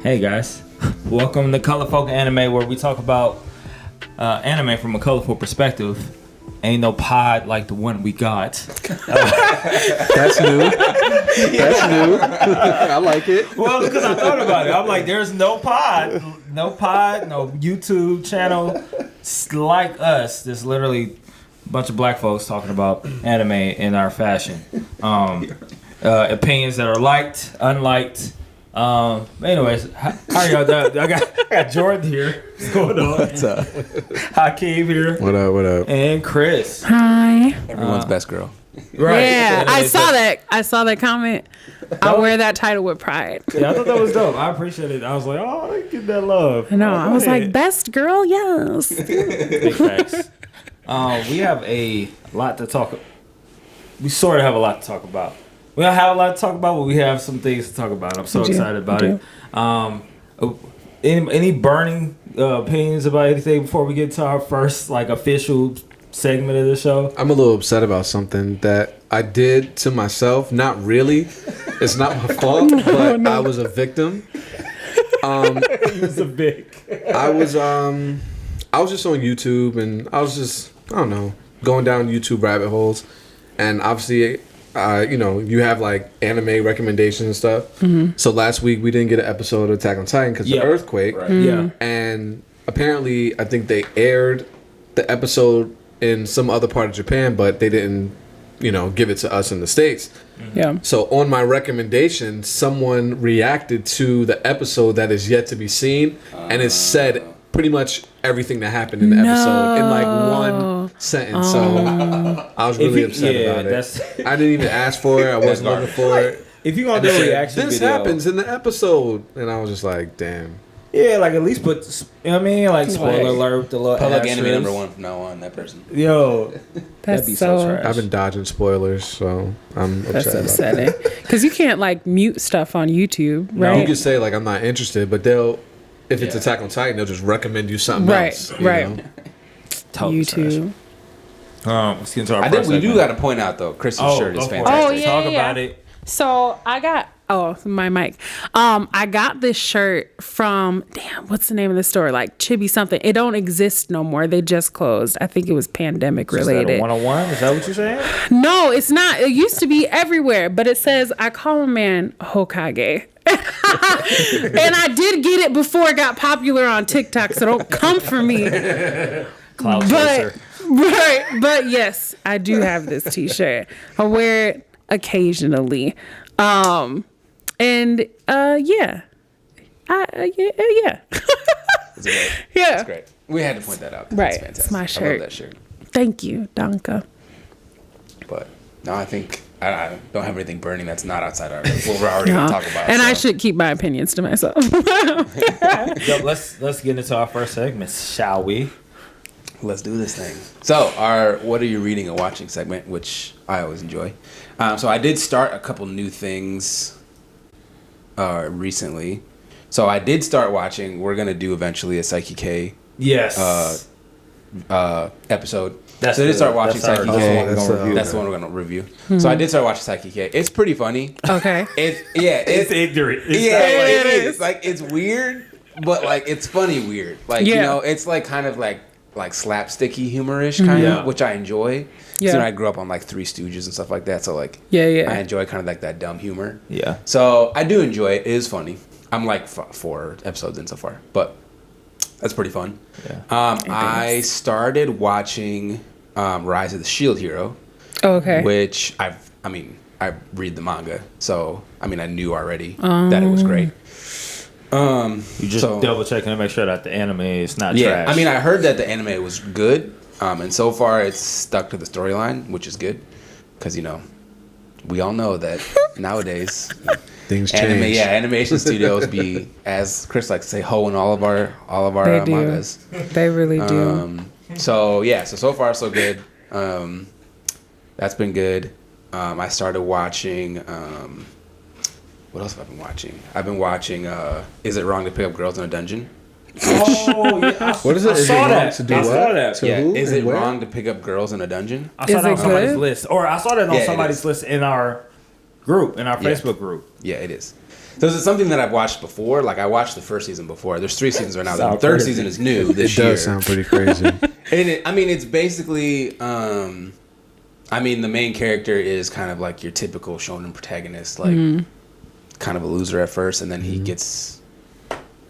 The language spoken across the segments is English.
Hey guys, welcome to Colorful Anime, where we talk about anime from a colorful perspective. Ain't no pod like the one we got. That's new. That's new. I like it. Well, because I thought about it. I'm like, there's no pod, no YouTube channel like us. There's literally a bunch of black folks talking about anime in our fashion. Opinions that are liked, unliked. Anyways, how are y'all doing? I got Jordan here. What's going on? What's up? Hakim here. What up? What up? And Kris. Hi. Everyone's best girl. Right. Yeah, I saw that. I saw that comment. I wear that title with pride. Yeah, I thought that was dope. I appreciate it. I was like, oh, they get that love. I know. I was like, best girl, yes. Big facts. We have a lot to talk. We sort of have a lot to talk about. We don't have a lot to talk about, but we have some things to talk about. I'm so excited about it. Any burning opinions about anything before we get to our first official segment of the show? I'm a little upset about something that I did to myself. Not really. It's not my fault, but I was a victim. It was a big. I was just on YouTube and I was just, I don't know, going down YouTube rabbit holes, and obviously you have anime recommendations and stuff. Mm-hmm. So last week we didn't get an episode of Attack on Titan because of the earthquake. Right. Mm-hmm. Yeah. And apparently I think they aired the episode in some other part of Japan, but they didn't, give it to us in the States. Mm-hmm. Yeah. So on my recommendation, someone reacted to the episode that is yet to be seen, and it said pretty much everything that happened in the episode in one sentence. So I was really upset about it. I didn't even ask for it. I wasn't looking for it. If you're gonna do a reaction this video, happens in the episode, and I was just like, damn. Yeah, at least put, spoiler alert, the little Public asterisk. enemy number 1 from now on, that person. Yo, That's that'd be so trash. I've been dodging spoilers, so I'm upset. That's upsetting. Because you can't mute stuff on YouTube, right? You can say I'm not interested, but if it's Attack on Titan, they'll just recommend you something else. Right. Totally YouTube. Let's get into our I think first we do segment. got to point out, though, Chris's shirt is go for it. fantastic. Oh, yeah. Talk about it. So I got my mic. I got this shirt from what's the name of the store? Chibi something. It don't exist no more. They just closed. I think it was pandemic related. Is that a 101? Is that what you're saying? No, it's not. It used to be everywhere, but it says I call a man Hokage. And I did get it before it got popular on TikTok, so don't come for me. Cloud chaser. But yes, I do have this t-shirt. I wear it occasionally. Yeah. Yeah. It's great. We had to point that out. Right. It's fantastic. It's my I shirt. love that shirt. Thank you, Danka. But no, I think I don't have anything burning that's not outside our what we're already going to talk about. And I should keep my opinions to myself. Yo, let's get into our first segment, shall we? Let's do this thing. So our what are you reading and watching segment, which I always enjoy. So I did start a couple new things recently. So I did start watching. We're gonna do eventually a Psyche K episode. So I did start watching Psyche K. That's the one we're gonna review. Mm-hmm. So I did start watching Psyche K. It's pretty funny. Okay. It's ignorant. It is. It's weird, but it's funny weird. It's kind of like slapsticky humor-ish kind of, which I enjoy. Yeah. So I grew up on Three Stooges and stuff like that. So I enjoy kind of that dumb humor. Yeah. So I do enjoy it. It is funny. I'm 4 episodes in so far, but that's pretty fun. Yeah. I started watching Rise of the Shield Hero. Oh, okay. Which I read the manga, so I knew already that it was great. You just double checking to make sure that the anime is not trash. I heard that the anime was good, and so far it's stuck to the storyline, which is good, because we all know that nowadays things change. Animation studios be, as Kris likes to say, hoeing all of our they do. mangas. They really do. So far so good. That's been good. I started watching. What else have I been watching? I've been watching Is It Wrong to Pick Up Girls in a Dungeon? Oh, yeah. What is it? Is it wrong to do what? Saw that. To who? Is it Where? wrong to pick up girls in a dungeon? I saw that on somebody's good? list. Or I saw that on Yeah, somebody's list in our group, in our Facebook group. Yeah, it is. So is it something that I've watched before? Like I watched the first season before. There's 3 seasons right now. The Sound third crazy. season is new this It year. does sound pretty crazy. And it's basically, the main character is kind of like your typical shonen protagonist, like kind of a loser at first, and then he gets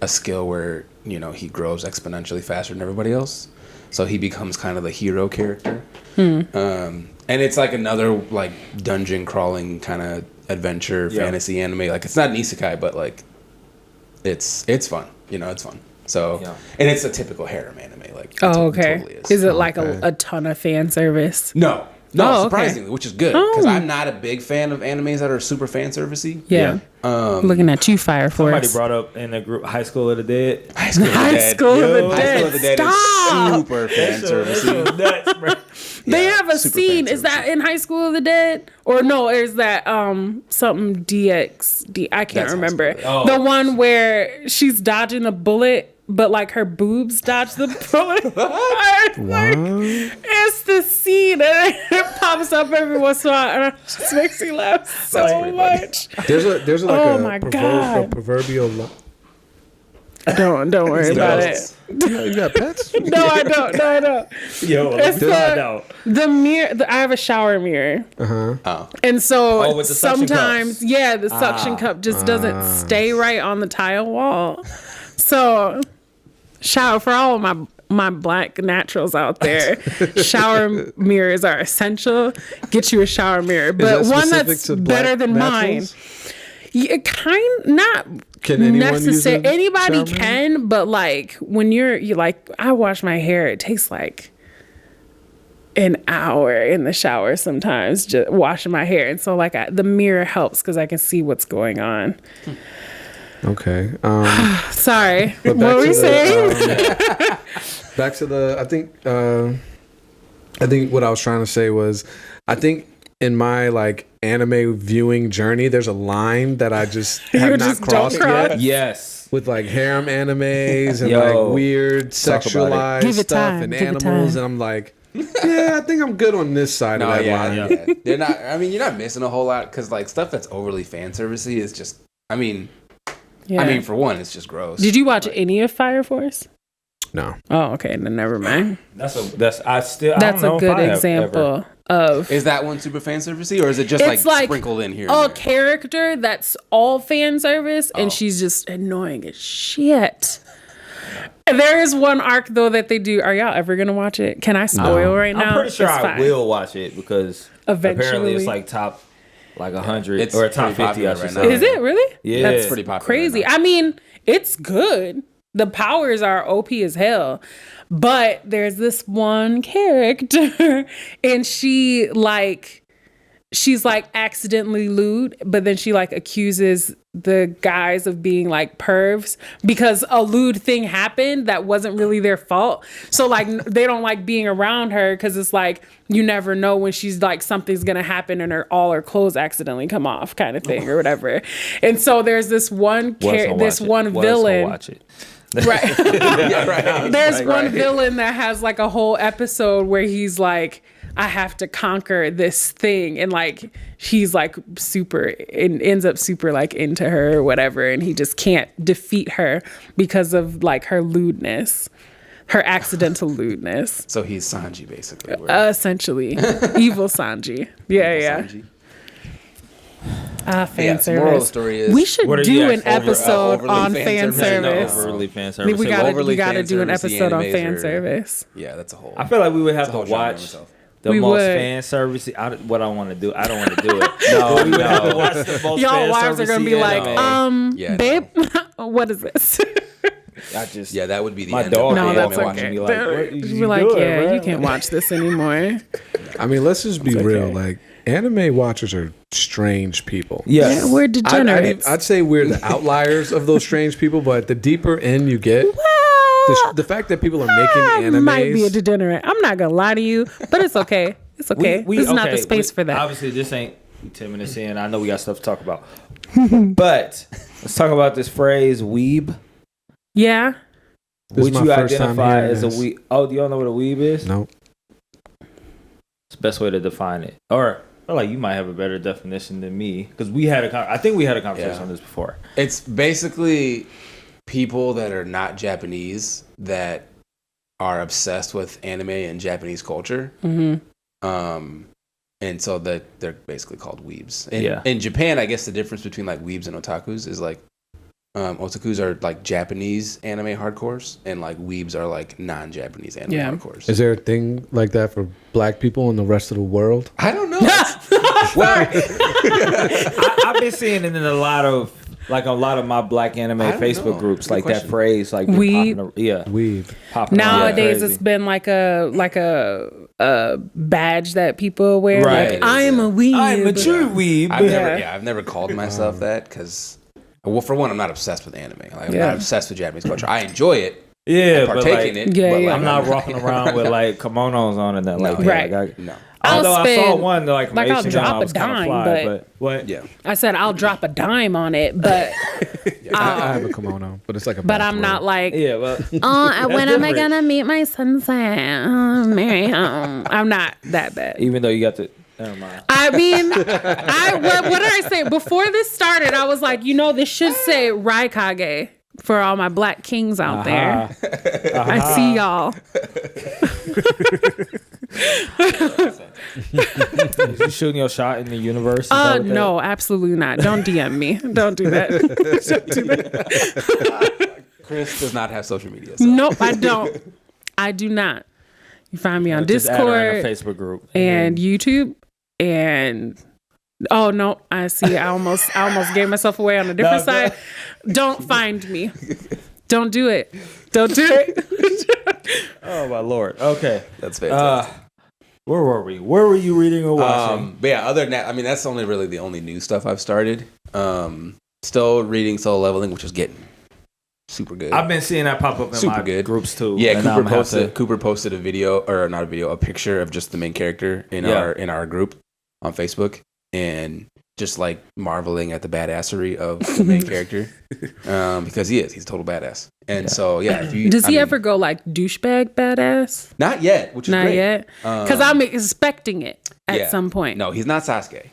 a skill where, he grows exponentially faster than everybody else. So he becomes kind of the hero character. And it's like another like dungeon crawling kind of adventure fantasy anime. Like it's not an isekai, but like it's fun. It's fun. So and it's a typical harem anime. Like it totally is. Is it like a ton of fan service? No, Oh, okay. surprisingly, which is good because I'm not a big fan of animes that are super fan servicey. Yeah. Looking at you, Fire Force. Somebody brought up in the group High School of the Dead. High School of the Dead. High School of the High School of the Dead Stop. is super fan servicey. Nuts, bro. They have a super scene. fan Is that servicey. in High School of the Dead? Or no, is that something DX? I can't That's High remember. School of the Dead. The one where she's dodging a bullet, but like her boobs dodge the bullet. It's the scene and it pops up every once in a while and it just makes me laugh so much. There's like Oh a, my a God. proverbial. Don't worry about it. You got pets? No, I don't. Yo, It's find out. the mirror. I have a shower mirror. And so Oh, with the suction sometimes, cups. the suction cup just doesn't stay right on the tile wall. So, shower for all of my black naturals out there. Shower mirrors are essential. Get you a shower mirror, but that one specific that's to better black than naturals? mine. Yeah, not Can anyone use necessary. a Anybody shower mirror? can, but like when you like, I wash my hair. It takes like an hour in the shower sometimes, just washing my hair, and so like the mirror helps because I can see what's going on. Okay. Sorry, But what were we saying? Back to the. I think what I was trying to say was, I think in my like anime viewing journey, there's a line that I just have not just don't crossed cross? yet. Yes. With like harem animes and Yo, like weird talk about it. sexualized Give it stuff time, and give it animals, time. and I'm like, yeah, I think I'm good on this side of No, that yeah, line. yeah. They're not. I mean, you're not missing a whole lot because like stuff that's overly fan servicey is just. I mean, for one, it's just gross. Did you watch any of Fire Force? No. Oh, okay, then never mind. That's a That's a good example of. Is that one super fan servicey, or is it just It's like like sprinkled in here? a and there? character that's all fan service, and she's just annoying as shit. There is one arc though that they do. Are y'all ever gonna watch it? Can I spoil right now? I'm pretty sure It's I fine. will watch it because apparently Eventually. it's like top like 100 It's or top pretty 50. I popular should right say. now. Is it really? Yeah, That's It's pretty popular. crazy. right now. I mean, it's good. The powers are OP as hell. But there's this one character and she's like accidentally lewd, but then she like accuses the guys of being like pervs because a lewd thing happened that wasn't really their fault. So like they don't like being around her because it's like you never know when she's like something's gonna happen and all her clothes accidentally come off kind of thing or whatever. And so there's this one villain. Watch it. Right. Yeah, right. There's one villain that has like a whole episode where he's like, I have to conquer this thing, and like he's like super and ends up super like into her or whatever, and he just can't defeat her because of like her lewdness, her accidental lewdness. So he's Sanji basically. Essentially, evil Sanji. Yeah. Sanji. Fan Yeah, so moral of the service. story is- We should What are do you an actually episode overly on fan fan service? No, service. Overly fan I service. think we got overly to fan do an service-y episode on animes fan are- service. Yeah, that's a whole. I feel like we would have a to whole genre in watch itself. the We most would. fan service. What I want to do. I don't want to do it. No, we would have to watch the most Y'all fan wives are gonna be servicey like, anime. Yeah, babe, what is this? I just Yeah, that would be the my end dog. of No, the that's anime okay. watching. Me like, what You'd is be you like, doing, yeah, bro? you can't watch this anymore. I mean, let's just be real. okay. Like, anime watchers are strange people. Yes. Yeah, we're degenerates. I'd say we're the outliers of those strange people, but the deeper in you get, the fact that people are making I animes. might be a degenerate. I'm not gonna lie to you, but it's okay. It's okay. This is not the space for that. Obviously, this ain't 10 minutes in. I know we got stuff to talk about. But let's talk about this phrase, weeb. Yeah. This is Would my you first time identify hearing as a this. weeb? Oh, do y'all know what a weeb is? No. It's the best way to define it. Or feel like you might have a better definition than me because we had I think we had a conversation on this before. It's basically people that are not Japanese that are obsessed with anime and Japanese culture. And so that they're basically called weebs. In Japan, I guess the difference between like weebs and otakus is like otakus are like Japanese anime hardcores, and like weebs are like non-Japanese anime hardcores. Is there a thing like that for black people in the rest of the world? I don't know. I've been seeing it in a lot of my black anime Facebook groups, Good like question. that phrase, like Weeb. Weeb. Nowadays, it's been like a badge that people wear. Right. Like, I am a weeb. I'm a true weeb. I've never called myself that because, well, for one, I'm not obsessed with anime. Like, I'm not obsessed with Japanese culture. I enjoy it. Yeah, I partake in it. Yeah, but yeah. like, I'm not walking around with like kimonos on and that like that. Right. Like, No. Although I saw spend- one like from like, I'll H&M, drop I a was kinda dime, fly, but- what? Yeah. I said I'll drop a dime on it, but I have a kimono, but it's like a. but I'm not like. Yeah, well, When am I different. gonna meet my sunset? Marry him. I'm not that bad. even though you got the. Never mind. I mean, what did I say before this started? I was like, this should say Raikage for all my black kings out there. I see y'all. Is you shooting your shot in the universe? Is that what that- No, absolutely not. Don't DM me. Don't do that. Don't do that. Kris does not have social media. So. Nope, I don't. I do not. You find me on Just add her in a Discord Facebook group and YouTube and oh no, I see. I almost gave myself away on a different side. Don't find me. Don't do it. Don't do it. Oh my lord. Okay. That's fantastic. Where were we? Where were you reading or watching? But yeah, other than that, I mean, that's only really the only new stuff I've started. Still reading Solo Leveling, which is getting super good. I've been seeing that pop up in Super my good. groups too. Yeah, and Cooper posted a video, or not a video, a picture of just the main character in our group on Facebook, and just like marveling at the badassery of the main character, because he's a total badass. And so if you Does he ever go like douchebag badass? Not yet, which is Not great. yet, because I'm expecting it at some point. No, he's not Sasuke.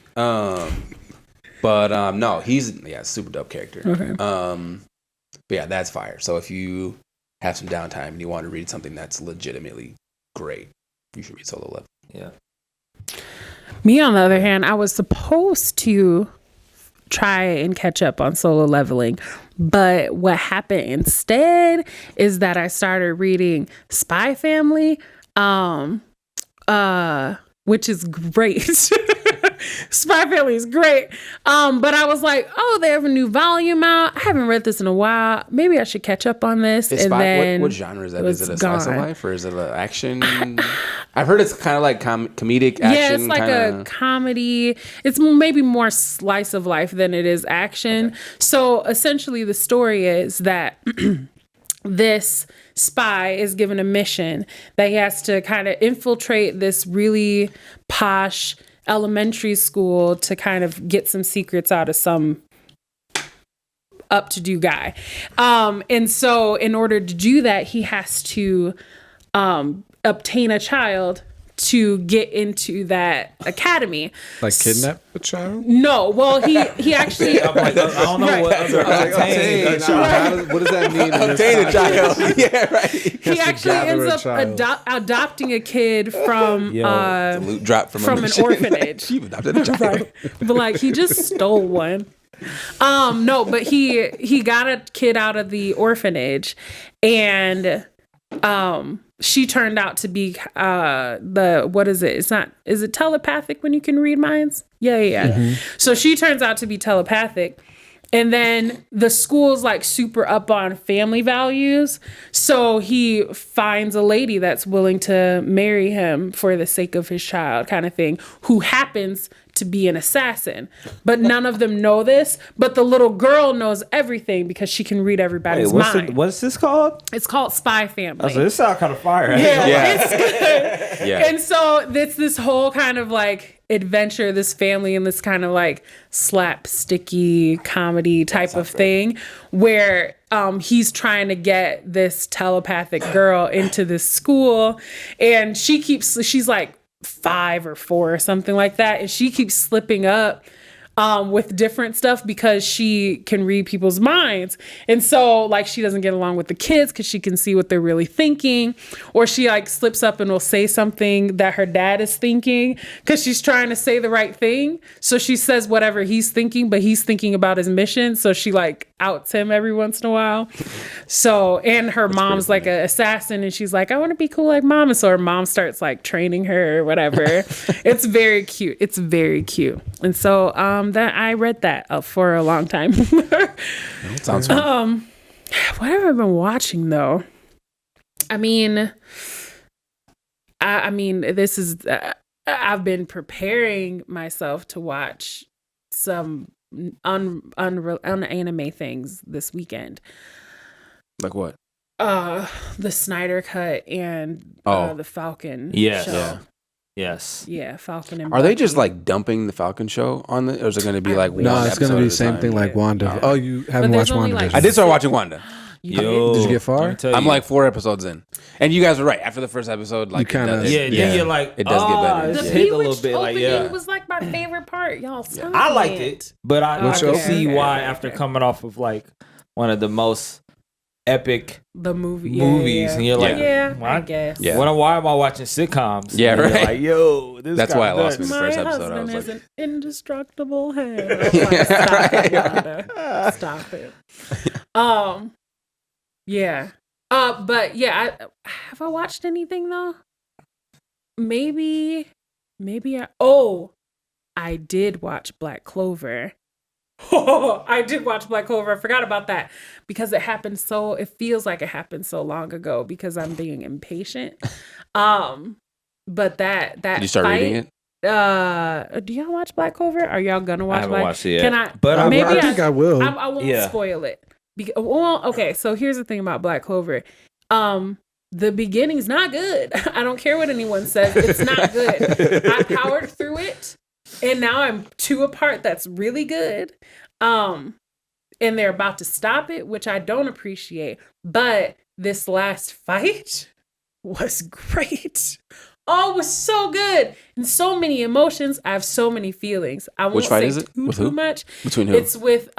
But no, he's super dope character. Okay. But yeah, that's fire. So if you have some downtime and you want to read something that's legitimately great, you should read Solo Leveling. Yeah. Me, on the other hand, I was supposed to try and catch up on Solo Leveling, but what happened instead is that I started reading Spy Family, which is great. Spy Family is great. But I was like, oh, they have a new volume out. I haven't read this in a while. Maybe I should catch up on this. What genre is that? Is it a slice of life or is it an action? I've heard it's kind of like comedic action. Yeah, it's like a comedy. It's maybe more slice of life than it is action. Okay. So essentially the story is that this spy is given a mission that he has to kind of infiltrate this really posh elementary school to kind of get some secrets out of some up-to-do guy. And so in order to do that, he has to obtain a child to get into that academy. Like kidnap a child? No, well, he actually. I'm like, I don't know what other obtain a child. What does that mean? Obtain a child. Yeah, right. He actually ends up adopting a kid from the loot drop from an orphanage. You've adopted a child. Right. But like he just stole one. No, but he got a kid out of the orphanage, and she turned out to be what is it? Is it telepathic when you can read minds? Yeah. Mm-hmm. So she turns out to be telepathic. And then the school's like super up on family values. So he finds a lady that's willing to marry him for the sake of his child, kind of thing, who happens to be an assassin. But none of them know this. But the little girl knows everything because she can read everybody's mind. What's this called? It's called Spy Family. So this sounds kind of fire. Yeah. It's good. Yeah. And so it's this whole kind of like adventure, this family, and this kind of like slapsticky comedy type of thing where he's trying to get this telepathic girl into this school, and she's like 5 or 4 or something like that, and she keeps slipping up with different stuff because she can read people's minds. And so like she doesn't get along with the kids because she can see what they're really thinking, or she like slips up and will say something that her dad is thinking because she's trying to say the right thing. So she says whatever he's thinking, but he's thinking about his mission. So she like outs him every once in a while. So, and her mom's like an assassin, and she's like, I want to be cool like mom. And so her mom starts like training her or whatever. It's very cute. It's very cute. And so that I read that for a long time. Sounds fun. What have I been watching though? I mean, this is I've been preparing myself to watch some unanime things this weekend. Like what? The Snyder Cut and the Falcon show. Yeah. Yes. Yeah, Falcon and Are they Bucky. just like dumping the Falcon show on the, or is it going to be like one No, it's going to be the episode at a same time? thing like Wanda. Oh, you haven't there's watched only, WandaVision? like, I did start watching Wanda. Yo, Did you get far? let me tell I'm you. like 4 episodes in, and you guys are right. After the first episode, like You kinda- Yeah, then you're like, it does get better. The It's Yeah. hit a little Bewitched bit like, opening yeah. was like my favorite part. Y'all, stop I liked it, but I What can show? see Okay, why okay, after okay. coming off of like one of the most epic The movie, movies, and you're like, yeah, why- I guess. Yeah. why am I watching sitcoms? Yeah, And you're right. like, yo, this That's kinda why I lost nuts. me. The My first episode, I husband was is like- an indestructible head. I'm like, stop it, Wanda. Stop it. Yeah. But yeah, have I watched anything though? Maybe I did watch Black Clover. I did watch Black Clover. I forgot about that because it feels like it happened so long ago because I'm being impatient. But that Did you start reading it? Do y'all watch Black Clover? Are y'all gonna watch? I haven't watched it yet. Can I? But I- maybe I think I will. I won't Yeah. spoil it. Well, okay. So here's the thing about Black Clover. The beginning's not good. I don't care what anyone says. It's not good. I powered through it, and now I'm 2 apart. That's really good. And they're about to stop it, which I don't appreciate. But this last fight was great. Oh, it was so good. And so many emotions. I have so many feelings. I won't Which fight say is it? too, With too who? much. Between who? It's with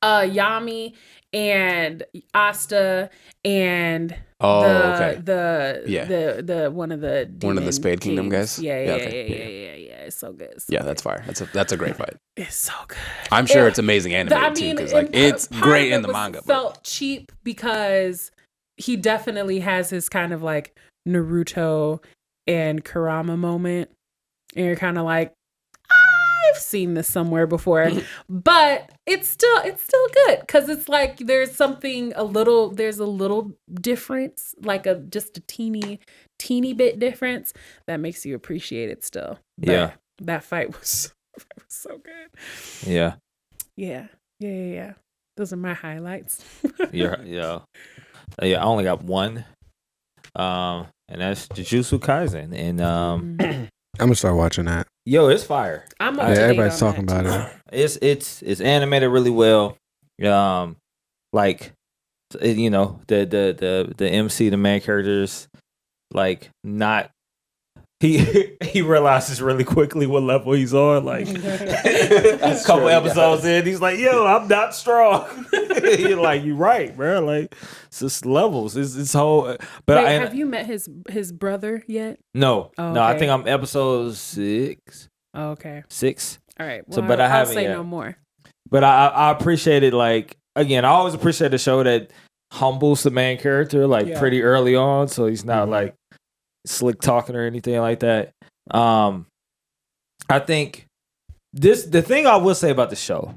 Yami and Asta and the one of the One of the demon Spade Kingdom kings. guys? Yeah, Yeah, okay. yeah. It's so good. It's so Yeah, good. that's fire. That's a great fight. It's so good. I'm sure Yeah. it's amazing animated too, because like and it's part great of in it the was manga. But Felt cheap because he definitely has his kind of like Naruto and Kurama moment, and you're kind of like, I've seen this somewhere before, but it's still good because it's like there's a little difference, like just a teeny bit difference that makes you appreciate it still. But Yeah. that fight was so good. Yeah. Yeah. Those are my highlights. Yeah. I only got one. And that's Jujutsu Kaisen. And I'm gonna start watching that. yo, it's fire. I'm Yeah, up to date everybody's on talking that, about too. it. It's animated really well. Like you know, the MC, the main characters, like not he realizes really quickly what level he's on. Like a couple episodes in, he's like, "Yo, I'm not strong." You're like, "You're right, bro." Like it's just levels. It's whole. But Wait, have you met his brother yet? no, Oh, no. I okay. think I'm episode 6. Oh, okay. 6. All right. So, Well, but I I'll haven't say yet. no more. But I appreciate it. Like again, I always appreciate a show that humbles the main character like Yeah. pretty early on, so he's not like slick talking or anything like that. I think the thing I will say about the show,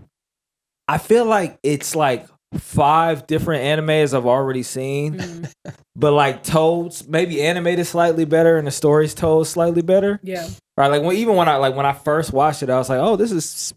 I feel like it's like 5 different animes I've already seen, but like told maybe animated slightly better and the story's told slightly better. Yeah. Right, like when I first watched it, I was like, oh, this is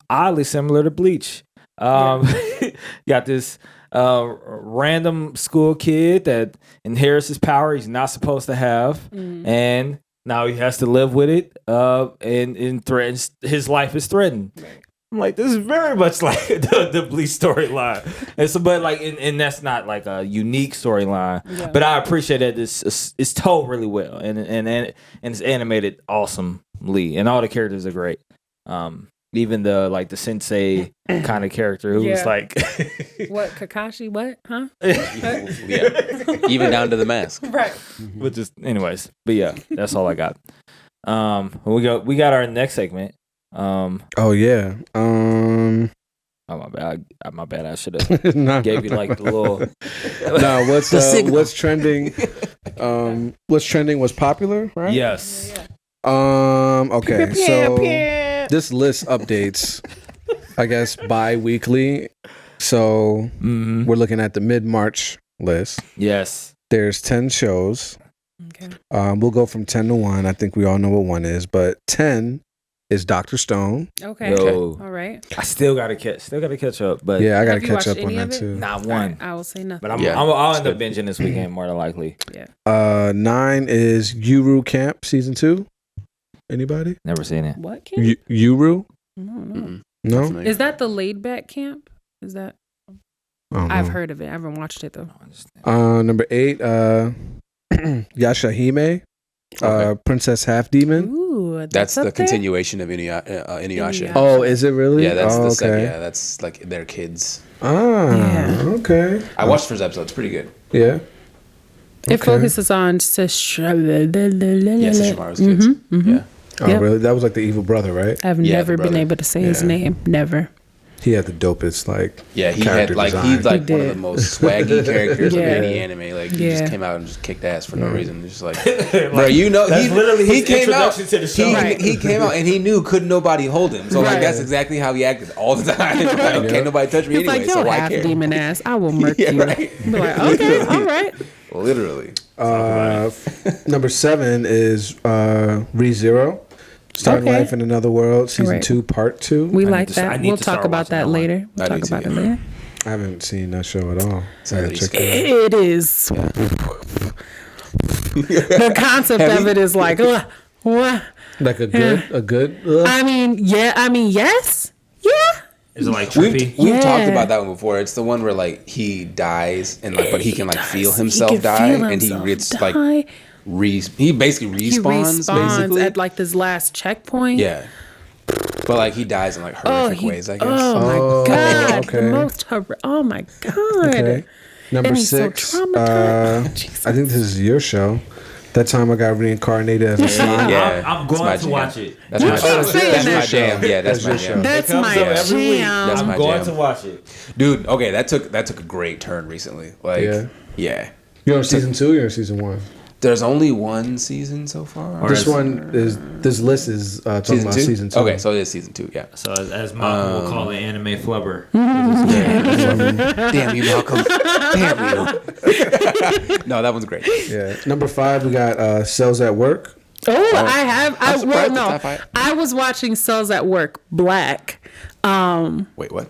oddly similar to Bleach. Got this random school kid that inherits his power he's not supposed to have, and now he has to live with it. And threatens his life is threatened. Right. I'm like, this is very much like the Bleach storyline. And so, but like, and that's not like a unique storyline. Yeah. But I appreciate that it's told really well, and it's animated awesomely, and all the characters are great. Even the sensei kind of character who was like, what Kakashi? What? Huh? Yeah, even down to the mask. Right. But just, anyways, but yeah, that's all I got. We got our next segment. Oh yeah. Oh my bad. I should have gave you like the little. No, what's trending? What's trending was popular, right? Yes. Okay, so this list updates, I guess, bi-weekly. So we're looking at the mid-March list. Yes. There's 10 shows. Okay. We'll go from 10 to 1. I think we all know what 1 is, but 10 is Dr. Stone. Okay. Yo. All right. I still gotta catch up, but yeah, I gotta Have you catch up watched on any that of it? too. not one. Right, I will say nothing. But Yeah, I'll end up binging this weekend more than likely. Yeah. 9 is Yuru Camp season 2. Anybody? Never seen it. What camp? Yuru? No. No. Is that the laid back camp? Is that? I've heard of it. I haven't watched it though. Number 8, Yashahime, Princess Half Demon. Ooh, That's the up there? continuation of Inuyasha. Oh, is it really? Yeah, that's the second. okay. Yeah, that's like their kids. Okay. I watched the first episode. It's pretty good. Yeah. It focuses on Sesshomaru's kids. Yeah. Oh, really? That was like the evil brother, right? I've Yeah, never the been brother. able to say his name. Never. He had the dopest Yeah, he character had like design. he's like He one of did. the most swaggy characters of Yeah. any anime. Like he Yeah. just came out and just kicked ass for no reason. Just like, bro, you know, That's literally he his came out. introduction to the show. Right. He came out and he knew couldn't nobody hold him. So like Right. that's exactly how he acted all the time. Like, can't nobody touch me It's anyway. like, yo, so why half care? demon ass. I will murk Yeah, you. right. Be like, okay, all right. Literally. Number 7 is ReZero, Starting Okay. Life in Another World, season Right. 2, part 2. We I like need to- I that. need We'll to talk start about watching that that one. later. We'll I talk need to, about it yeah. later. I haven't seen that show at all. It's at least check it out. It is. The concept of it is like, what? Like a good. I mean, yes. Yeah. Is it like trippy? We've Yeah. talked about that one before. It's the one where like he dies and like, but he can like feel himself can die, feel and he himself gets die. like he basically He respawns basically. at like this last checkpoint. Yeah, but like he dies in like horrific ways, I guess. Oh my god! okay. The most horrific. Oh my god! Okay. Number And he's so 6. traumatized. Jesus. I think this is your show. That time I got reincarnated as a slime. Yeah, I'm that's going my to jam. watch it. That's You my keep jam. saying That's my that. jam. Yeah, that's my your show. jam. That's It comes my up every week. jam. That's I'm my going jam. to watch it. Dude, okay, that took a great turn recently. Like, Yeah. yeah. You're on season 2 or you're on season 1? There's only one season so far. This list is talking about season 2. Okay, so it is season 2. Yeah. So as Malcolm will call it, anime flubber. Damn you, Malcolm. Damn you. No, that one's great. Yeah. Number 5, we got Cells at Work. Oh, I have. I'm surprised it's top 5. I was watching Cells at Work Black. Wait, what?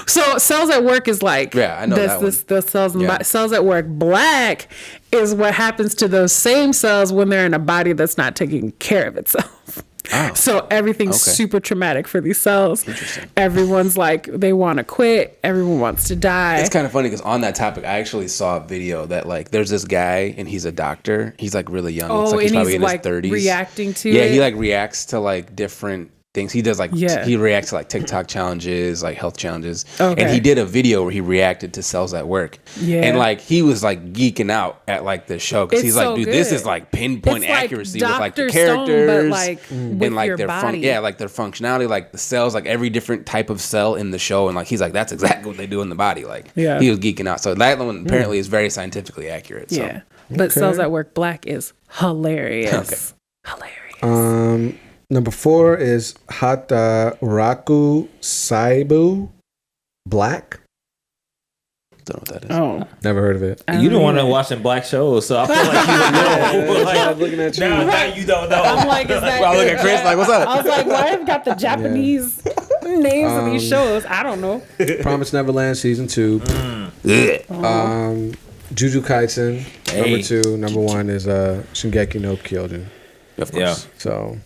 So Cells at Work is like Yeah, I know that one. The cells in Yeah. Cells at Work Black is what happens to those same cells when they're in a body that's not taking care of itself. Oh. So everything's Okay. super traumatic for these cells. Interesting. Everyone's like they want to quit. Everyone wants to die. It's kind of funny because on that topic, I actually saw a video that like there's this guy and he's a doctor. He's like really young. It's Oh, like he's and probably he's, in like, his 30s. reacting to Yeah, it? he like reacts to like different things. He does like Yeah. he reacts to like TikTok challenges, like health challenges. Okay. And he did a video where he reacted to Cells at Work. Yeah. And like he was like geeking out at like the show because It's he's like, so dude, this good. is like pinpoint It's like accuracy with like the Dr. Stone, characters, but, like, with and like your their body. like their functionality, like the cells, like every different type of cell in the show, and like he's like, that's exactly what they do in the body. Like Yeah. he was geeking out. So that one apparently is very scientifically accurate. So. Yeah. But Cells at Work Black is hilarious. Hilarious. Number 4 is Hataraku Saibu Black. Don't know what that is. Oh. Never heard of it. You don't want to watching black shows, so I feel like you would know. I'm looking at you. Now you don't know. I'm like, is that Well, I look at Kris like, what's up? I was like, why have got the Japanese names of these shows? I don't know. Promised Neverland season 2. Jujutsu Kaisen number 2. Number 1 is Shingeki no Kyojin. Of course. Yeah. So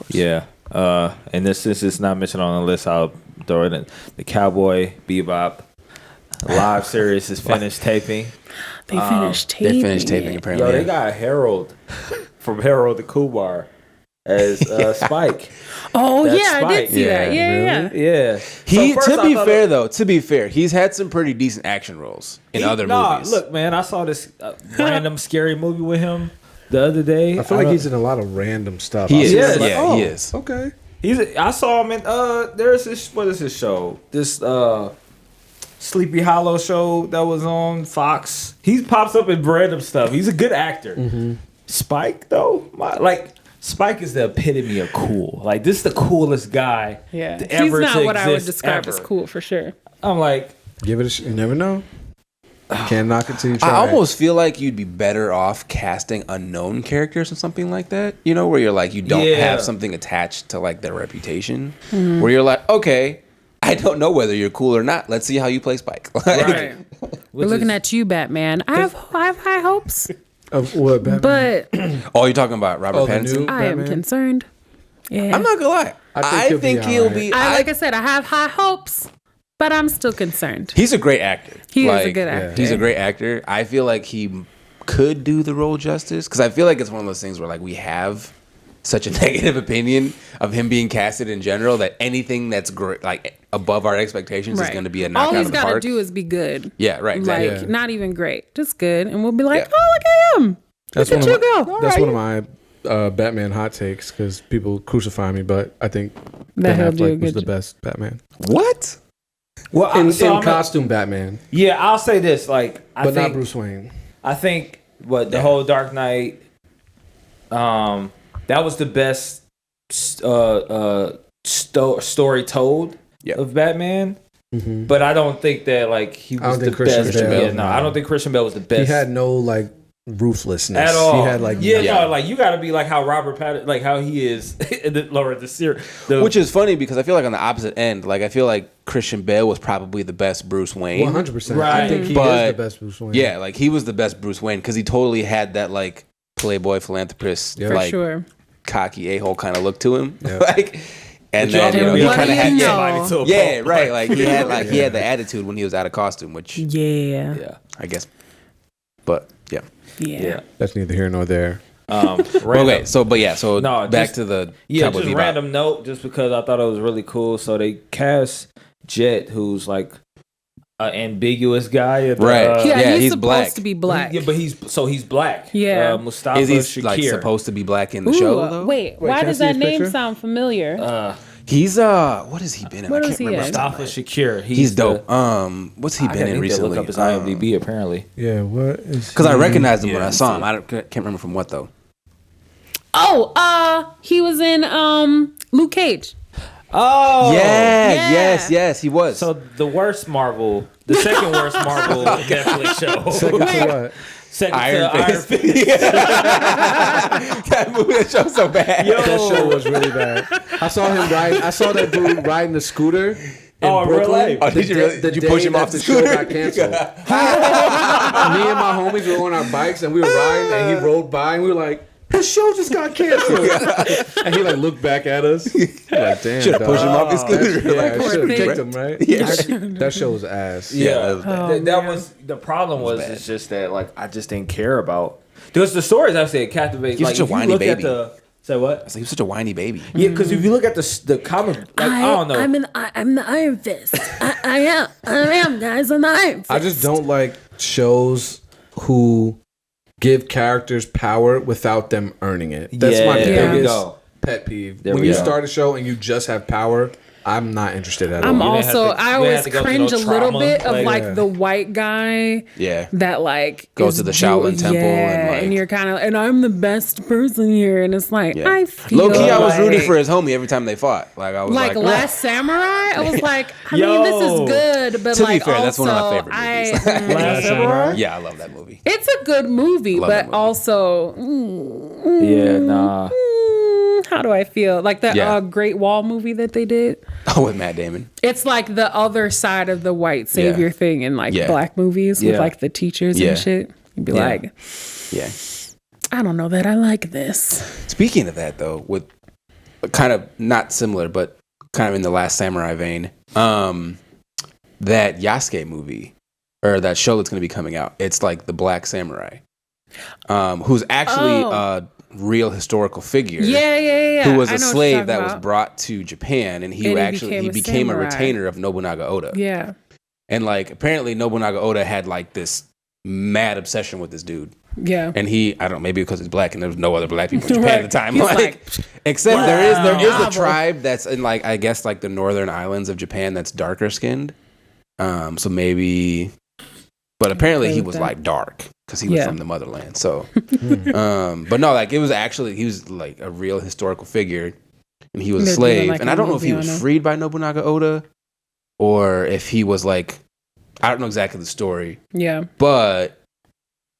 Yeah. And this is not mentioned on the list, I'll throw it in. The Cowboy Bebop live series is finished taping. They finished taping. They finished taping apparently. Yo, they got Harold from Harold the Kumar as Spike. Oh That's yeah, I did Spike. see that. Yeah. Yeah. He, So first to I be thought fair though, to be fair, he's had some pretty decent action roles in other movies. Look, man, I saw this random scary movie with him the other day. I feel like he's in a lot of random stuff. He is. Yes. Yeah, he is. Okay. I saw him in there's this, what is his show? This Sleepy Hollow show that was on Fox. He pops up in random stuff. He's a good actor. Mm-hmm. Spike though, Spike is the epitome of cool. Like, this is the coolest guy. Yeah. to He's ever not to what I would exist describe ever. as cool for sure. I'm like, Give it you never know. Can't knock it till you try. I almost feel like you'd be better off casting unknown characters or something like that. You know, where you're like, you don't Yeah. have something attached to like their reputation. Where you're like, okay, I don't know whether you're cool or not. Let's see how you play Spike. Like, right. We're looking at you, Batman. I have high hopes, Of what, Batman? but Oh, you're talking about Robert the Pattinson? new I am Batman? concerned. Yeah. I'm not gonna lie. I think he'll be. like I said, I have high hopes, but I'm still concerned. He's a great actor. He is a good actor. He's a great actor. I feel like he could do the role justice because I feel like it's one of those things where like we have such a negative opinion of him being casted in general that anything that's great, like above our expectations, is going to be a knockout All he's of the got to park. do is be good. Yeah, right. Exactly. Like, not even great, just good. And we'll be like, Yeah. oh, look at him. That's Look at one you of go. That's one of my Batman hot takes because people crucify me, but I think Ben he'll do a Affleck was good the best Batman What? well, in I'm costume Batman, yeah, I'll say this. Like, I but think, not Bruce Wayne. I think the whole Dark Knight, that was the best story told of Batman. Mm-hmm. But I don't think that like he was the best. I don't think Christian Bale was the best. He had no like ruthlessness at all. He had like no, like you got to be like how Robert Pattinson, like how he is in the series. Which is funny because I feel like on the opposite end, like I feel like Christian Bale was probably the best Bruce Wayne. 100%. Right. I think he But- is the best Bruce Wayne. Yeah, like he was the best Bruce Wayne because he totally had that like playboy philanthropist, Yeah. For like sure. cocky a-hole kind of look to him. Yeah. like, and But you then also he what kind do of you had know? somebody to a yeah, point. right. Like he had he had the attitude when he was out of costume, which Yeah. I guess. But yeah. Yeah. That's neither here nor there. Okay, so No, back just- to the Yeah, Cowboy just Bebop. random note, just because I thought it was really cool. So they cast Jet, who's like an ambiguous guy. At the, Right. Yeah, he's he's supposed black. to be black. Yeah, but he's black. Yeah. Mustafa Is he Shakir. like supposed to be black in the Ooh, show though? wait, Wait, why can I does see that his name picture? sound familiar? He's what has he been in? What I is can't he remember. in? Mustafa Shakir. He's dope. What's he I been need in to recently? look up his IMDb. Apparently, Yeah, what is? Because I recognized him when Yeah, I saw see. him. Can't remember from what though. Oh, he was in Luke Cage. oh Yeah. Yes, he was. So the second worst Marvel Netflix show. Second to what? Second Iron to Iron Fist. Fist. that movie, that show's so bad. Yo, That show was really bad. I saw him ride. I saw that dude riding the scooter. Oh, in real Brooklyn. life? Oh, did you really? Did you push him off the show scooter? got canceled. Me and my homies were on our bikes and we were riding, and he rode by, and we were like, "His show just got canceled." And he like looked back at us. Like, damn, Should have pushed him dog. off his scooter. Yeah, I Poor should have thing. kicked him, right? Yeah. That show was ass. Yeah, that was bad. that was the problem. Was it's just that like I just didn't care about because the stories I said captivate. He's like such a if you whiny look baby. at the say what? He was such a whiny baby. Yeah, because if you look at the comic, like I don't know. I'm the Iron Fist. I am, guys. I'm the Iron Fist. I just don't like shows who give characters power without them earning it. That's my there we biggest go. pet peeve. There When we you go. start a show and you just have power, I'm not interested at I'm all. didn't have also, to- I you didn't always have to go through cringe no a little trauma, bit of like- like Yeah. the white guy Yeah. that like Goes is to the Shaolin Temple and, like- and you're kind of, and I'm the best person here, and it's like, Yeah. I feel Low key, I was like, rooting for his homie every time they fought. Like I was like like, Last Samurai. I was like, I Yo. mean, this is good, but To be like fair, also, that's one of my favorite movies. Last Samurai? yeah, I love that movie. it's a good movie, Love but that movie. also, Yeah, nah. how do I feel? Like the Yeah. Great Wall movie that they did. Oh, with Matt Damon. It's like the other side of the white savior Yeah. thing in like Yeah. black movies with Yeah. like the teachers Yeah. and shit. You'd be Yeah. like, Yeah. I don't know that I like this. Speaking of that, though, with kind of not similar, but kind of in the Last Samurai vein. That Yasuke movie or that show that's going to be coming out. It's like the Black Samurai, who's actually a real historical figure. Yeah. Who was I a know what slave you're that talking was about. brought to Japan, and he became a samurai. retainer of Nobunaga Oda. Yeah. And like apparently Nobunaga Oda had like this mad obsession with this dude. Yeah. And I don't know, maybe because he's black and there was no other black people in Japan Right. at the time. He's Like, except there is Wow. a tribe that's in like I guess like the northern islands of Japan that's darker skinned. So maybe, but apparently he was like dark because he was from the motherland. So, but no, like he was like a real historical figure, and he was a slave. like And a I don't know if he movie was on him. freed by Nobunaga Oda, or if he was like, I don't know exactly the story, Yeah. but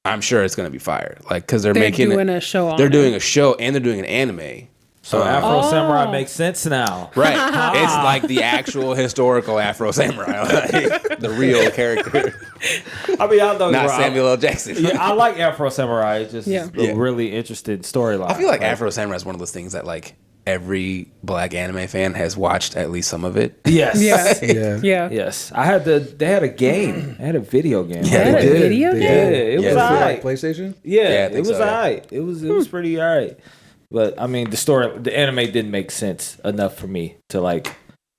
I'm sure it's gonna be fire. Like because they're Doing a show on they're it. doing a show and they're doing an anime. So Afro Samurai makes sense now. Right. It's like the actual historical Afro Samurai, like, the real character, I mean, I know not Samuel L. Jackson. Yeah, I like Afro Samurai. It's just Yeah. a really interesting storyline. I feel like Afro Samurai is one of those things that like every black anime fan has watched at least some of it. Yes. Yeah. Yes. They had a game. They had a video game. Yeah, They had a video Yeah, game? it was Yeah. alright. PlayStation? Yeah, I it think was so, yeah. alright. It was pretty alright. But I mean, the anime didn't make sense enough for me to like.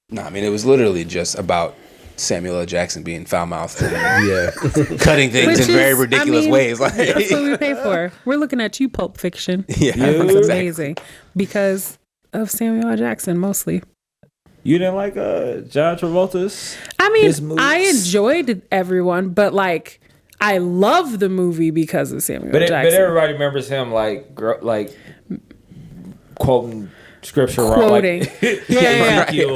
No, I mean it was literally just about Samuel L. Jackson being foul-mouthed and Yeah. cutting things Which in very is, ridiculous I mean, ways. Like, That's what we pay for. We're looking at you, Pulp Fiction. yeah, It's exactly. amazing because of Samuel L. Jackson mostly. You didn't like John Travolta's? I mean, His movies? I enjoyed everyone, but like I love the movie because of Samuel L. Jackson. But everybody remembers him like quoting scripture wrong. Quoting. Like, Yeah. Ezekiel.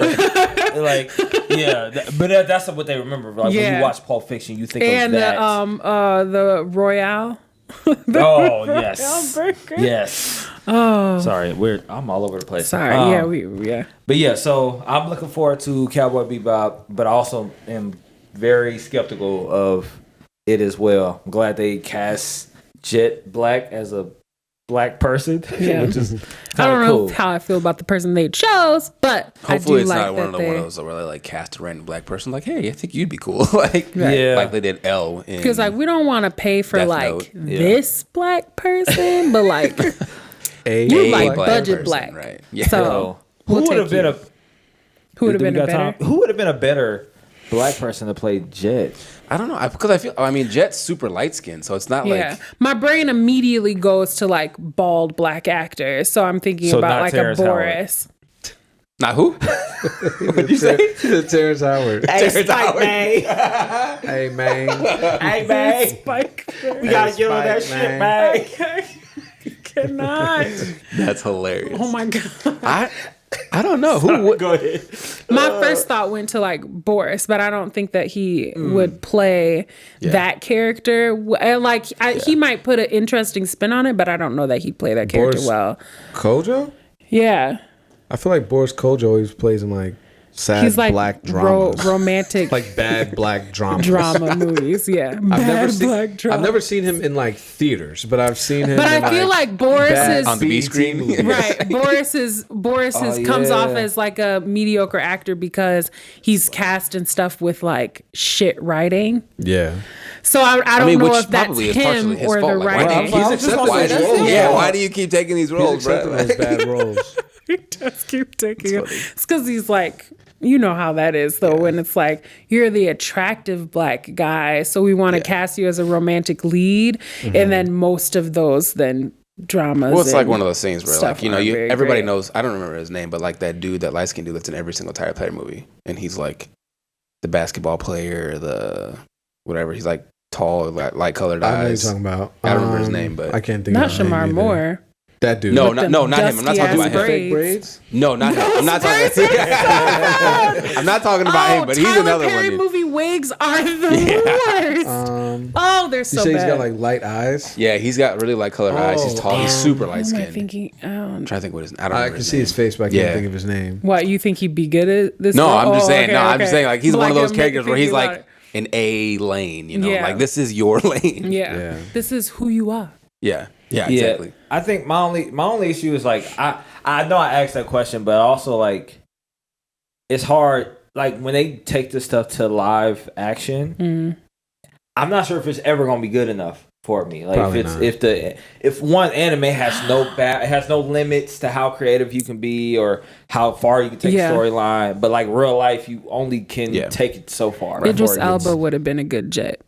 Like, that's what they remember. Like when Yeah. you watch Pulp Fiction, you think And of that. the Royale. Oh yes, Burger. yes. Oh, Sorry, I'm all over the place. sorry. Yeah. But yeah, so I'm looking forward to Cowboy Bebop, but I also am very skeptical of it as well. I'm glad they cast Jet Black as a black person, Yeah. which is I don't kinda know cool. how I feel about the person they chose, but Hopefully I do it's like not one that of those where they like cast a random black person. Like, hey, I think you'd be cool. Like, Yeah. like they did L in because like we don't want to pay for Death like Note. Yeah. this black person, but like you a like black budget person, black, right? Yeah. So So, we'll who would take have been you. a who would have do we been a got better? time? Who would have been a better black person to play Jet? I don't know because I mean Jet's super light skinned, so it's not Yeah, like my brain immediately goes to like bald black actors, so I'm thinking So about not like Terrence a Howard. Boris. not who. What'd you say? Terrence Howard. Terrence Howard. Hey, man. Hey, man. Spike, We gotta get on that Spike, shit, man. man. cannot. That's hilarious. Oh my god. I don't know who would. Go ahead. My first thought went to like Boris, but I don't think that he would play that character. And like he might put an interesting spin on it, but I don't know that he'd play that character Boris- well. Kojo? Yeah, I feel like Boris Kojo always plays in like sad he's like black dramas. romantic like bad black dramas. drama movies. Yeah, I've never seen him in like theaters, but I've seen him. But in, I feel like Boris bad is On the B BET screen? movies. right. Boris comes yeah. off as like a mediocre actor because he's cast and stuff with like shit writing. Yeah. So I don't know which if that's probably is him partially his or fault. the Like, why do writing. you keep He's accepting accepting those those roles? Yeah, roles. why do you keep taking these He's roles, accepting bro? those bad roles. He does keep taking it. It's because he's like, you know how that is though, when it's like you're the attractive black guy, so we want to cast you as a romantic lead, and then most of those then dramas. Well, it's like and one of those things where, stuff like, you know, aren't very everybody great. knows. I don't remember his name, but like that dude, that light skinned dude that's in every single Tyler Perry movie, and he's like the basketball player, the whatever. He's like tall, light colored I know what you're eyes. talking about. I don't remember his name, but I can't think Not of his name Shamar either. Moore. That dude. No, With them not him. I'm not talking about dusky-ass him. braids. No, not him. I'm not talking. I'm not talking about him, but he's Tyler another Perry one. Dude. movie wigs are the worst. Oh, they're You so say bad. he's got like light eyes? Yeah, he's got really light colored eyes. He's tall. He's super light What am I skinned. thinking? I'm trying to think what his. I don't. I remember can see his face, but I can't Yeah. think of his name. What, you think he'd be good at this? No, role? I'm just saying. Okay, No, I'm okay. just saying. Like he's one of those I'm characters where he's thinking like about an A lane. You know, Yeah. like this is your lane. it. Yeah. Yeah. This is who you are. Yeah. Yeah, exactly. I think my only issue is like I know I asked that question, but also like it's hard. Like when they take this stuff to live action, I'm not sure if it's ever gonna be good enough for me. Like Probably if one anime has no limits to how creative you can be or how far you can take a storyline, but like real life, you only can take it so far. Idris Elba would have been a good Jet.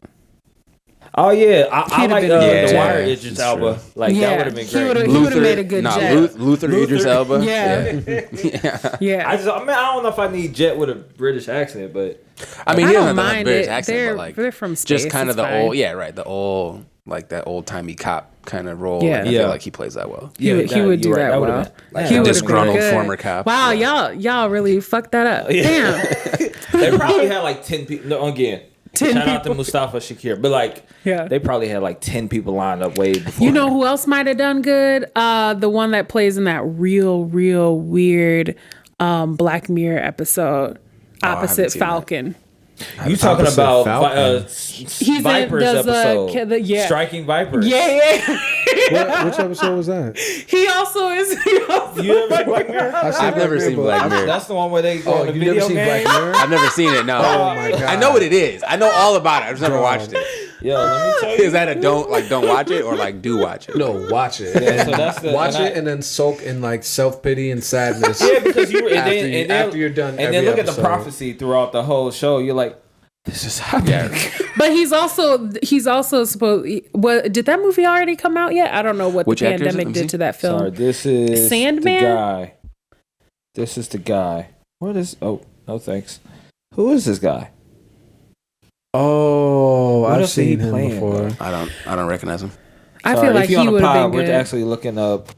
Oh yeah, I like the Wire Jet. Idris Elba. Like that would have been great. He would have made a good Jet. Luther Idris Elba. Yeah. I don't know if I need Jet with a British accent, but I mean, I he don't doesn't have mind a British it. accent, but like They're from space. just kind of It's the fine. old, the old, like that old timey cop kind of role. Yeah. And I feel like he plays that well. He would do that well. Would've been- He would've Disgruntled been good. former cop. Wow, y'all really fucked that up. Damn. They probably had like 10 people. No, again, 10 shout out to people. Mustafa Shakir, but like, they probably had like 10 people lined up way before. You know who else might have done good? The one that plays in that real weird Black Mirror episode, Opposite seen that. Falcon. You talking Opposite about Falcon. Vipers episode? Yeah. Striking Vipers. Yeah. Which episode was that? He also is. You ever seen Black Mirror? I've never seen Black Mirror. That's the one where they go in the you video never seen game. Black Mirror? I've never seen it. No. Oh my god! I know what it is. I know all about it. I've just never watched it. Yo, let me tell you. Is that a don't watch it or like do watch it? No, watch it. Yeah, so that's the- watch and it and then soak in like self pity and sadness. Yeah, because you after you're done. and then every look at the episode. prophecy throughout the whole show. You're like, this is happening. Yeah. But he's also supposed. What did that movie already come out yet? I don't know what Which the actor is it? pandemic Let me did see. to that film. Sorry, this is Sandman? the guy. This is the guy. What is? Oh, no thanks. Who is this guy? Oh, What I've else did he seen him play in, before. I don't recognize him. I Sorry, feel like if you're he on the would have pod, been we're good. actually looking up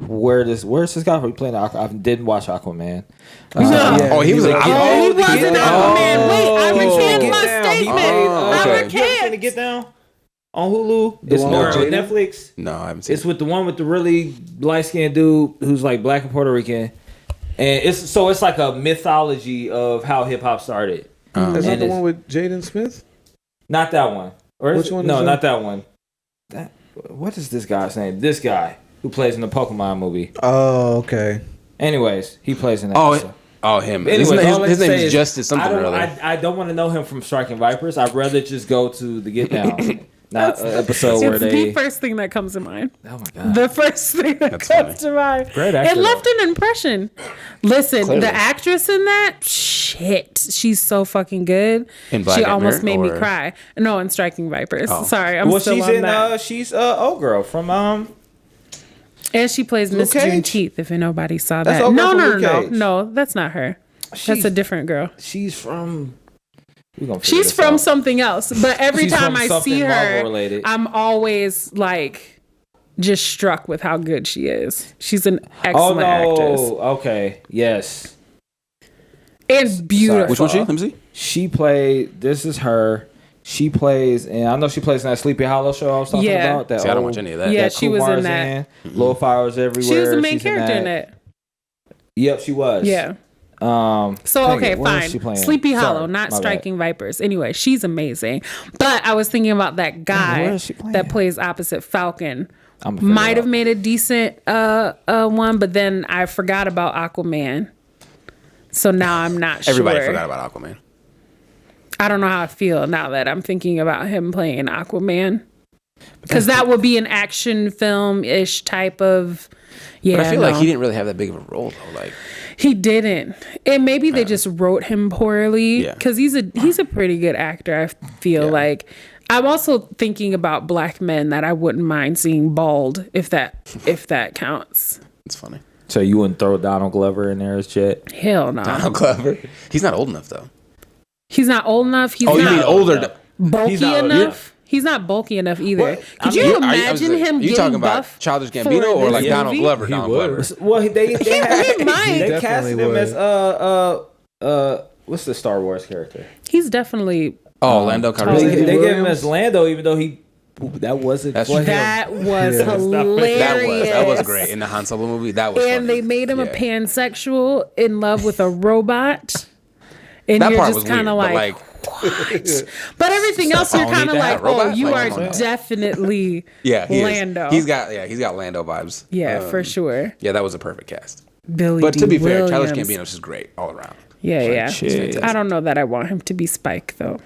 where's this guy from playing I didn't watch Aquaman. Yeah, Oh, he was an Oh, he Aquaman. was an Aquaman. Wait, I recant Get my Down. He statement. played, I okay. You ever seen recant. it Get Down on Hulu? It's one more with on Jaden? Netflix. No, I haven't seen It's it. with the one with the really light skinned dude who's like black and Puerto Rican, and it's like a mythology of how hip hop started. Is that And the it's- one with Jaden Smith? Not that one. Or is Which it? one is No, that? not that one. What is this guy's name? This guy who plays in the Pokemon movie. Oh, okay. Anyways, he plays in that. Oh, episode. him. Anyways, all I His can name say is Justice something or other. I don't want to know him from Striking Vipers. I'd rather just go to the Get Down. Not an episode where It's they. the first thing that comes to mind. Oh my god. The first thing that That's comes to mind. Great actor, It left an impression. Listen, Clearly. the actress in that, shit, she's so fucking good. In Black She almost Mirror, made me or- cry. No, in Striking Vipers. Oh. Sorry, I'm Well, still she's on in. that. She's old girl from And she plays Miss Cage? Juneteenth. If nobody saw That's that, old girl no, from no, Luke no, Cage. no, that's not her. That's She's- a different girl. She's from. We gonna figure She's this from out. something else. But every She's time from I something see her, Marvel-related. I'm always like just struck with how good she is. She's an Oh excellent no! actress Okay, yes. and beautiful. Which one? Let me see. She played. This is her. She plays, and I know she plays in that Sleepy Hollow show I was talking Yeah. about. That See, I don't old- watch any of that. Yeah, that she was in Kumar's that. Little Fires Everywhere. She was the main She's character in it. Yep, she was. Yeah. So dang okay, it, where is fine. she playing? Sleepy Hollow, Sorry, not my bad. Striking Vipers. Anyway, she's amazing. But I was thinking about that where guy is she playing? that plays opposite Falcon. I'm gonna figure Might it have out. made a decent one, but then I forgot about Aquaman. So now I'm not sure. Everybody forgot about Aquaman. I don't know how I feel now that I'm thinking about him playing Aquaman. Because that would be an action film-ish type of. Yeah, But I feel like no. he didn't really have that big of a role though. Like, He didn't, and maybe they just wrote him poorly. Yeah. Because he's a pretty good actor. I feel like. I'm also thinking about black men that I wouldn't mind seeing bald if that counts. it's funny. So you wouldn't throw Donald Glover in there as Chet? Hell no. Donald Glover. He's not old enough though. He's not old enough. He's Oh, you not mean older? No. bulky He's not old enough. enough. He's not bulky enough either. What? Could I you mean, imagine him You getting talking about buff Childish for Gambino or this like Donald movie? Glover? He Donald would. Glover. Well, they might. casted him as what's the Star Wars character? He's definitely. Oh, Lando They, Calrissian. they gave him as Lando, even though that wasn't That's for true. him. That was Yeah. hilarious. That was great in the Han Solo movie. That was. And funny. they made him a Yeah. pansexual in love with a robot. And That you're part just was kind of weird, but, like, what? But every everything else, you're don't kind of need to like, have robots. you Like, are come on. definitely Yeah, he Lando. Is. He's got Lando vibes. Yeah, for sure. Yeah, that was a perfect cast. Billy But D. to be fair, Williams. Childish Gambino is just great all around. Yeah. shit. I don't know that I want him to be Spike though.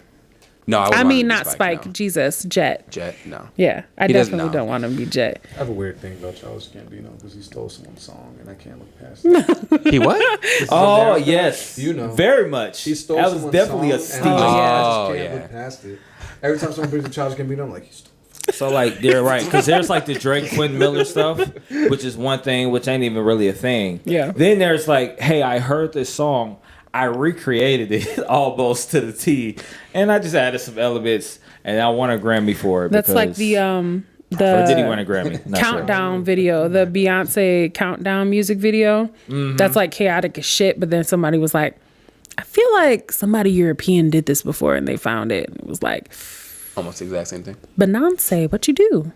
No, I mean, not Spike. Spike. No. Jesus, Jet. Jet, no. Yeah, I He doesn't definitely know. don't want him to be Jet. I have a weird thing about Childish Gambino because he stole someone's song and I can't look past it. He what? Oh yes, You know. very much. He stole that was someone's definitely a song, steal. and Oh, I just can't yeah. look past it. Every time someone brings up Childish Gambino, I'm like, he stole. So like they're right because there's like the Drake Quentin Miller stuff, which is one thing, which ain't even really a thing. Yeah. Then there's like, hey, I heard this song, I recreated it almost to the T, and I just added some elements, and I won a Grammy for it. That's like because- the Or did he win a Grammy? Not sure. countdown video, the Beyonce countdown music video. That's like chaotic as shit. But then somebody was like, I feel like somebody European did this before, and they found it. And it was like, Almost the exact same thing. Beyonce, what you do?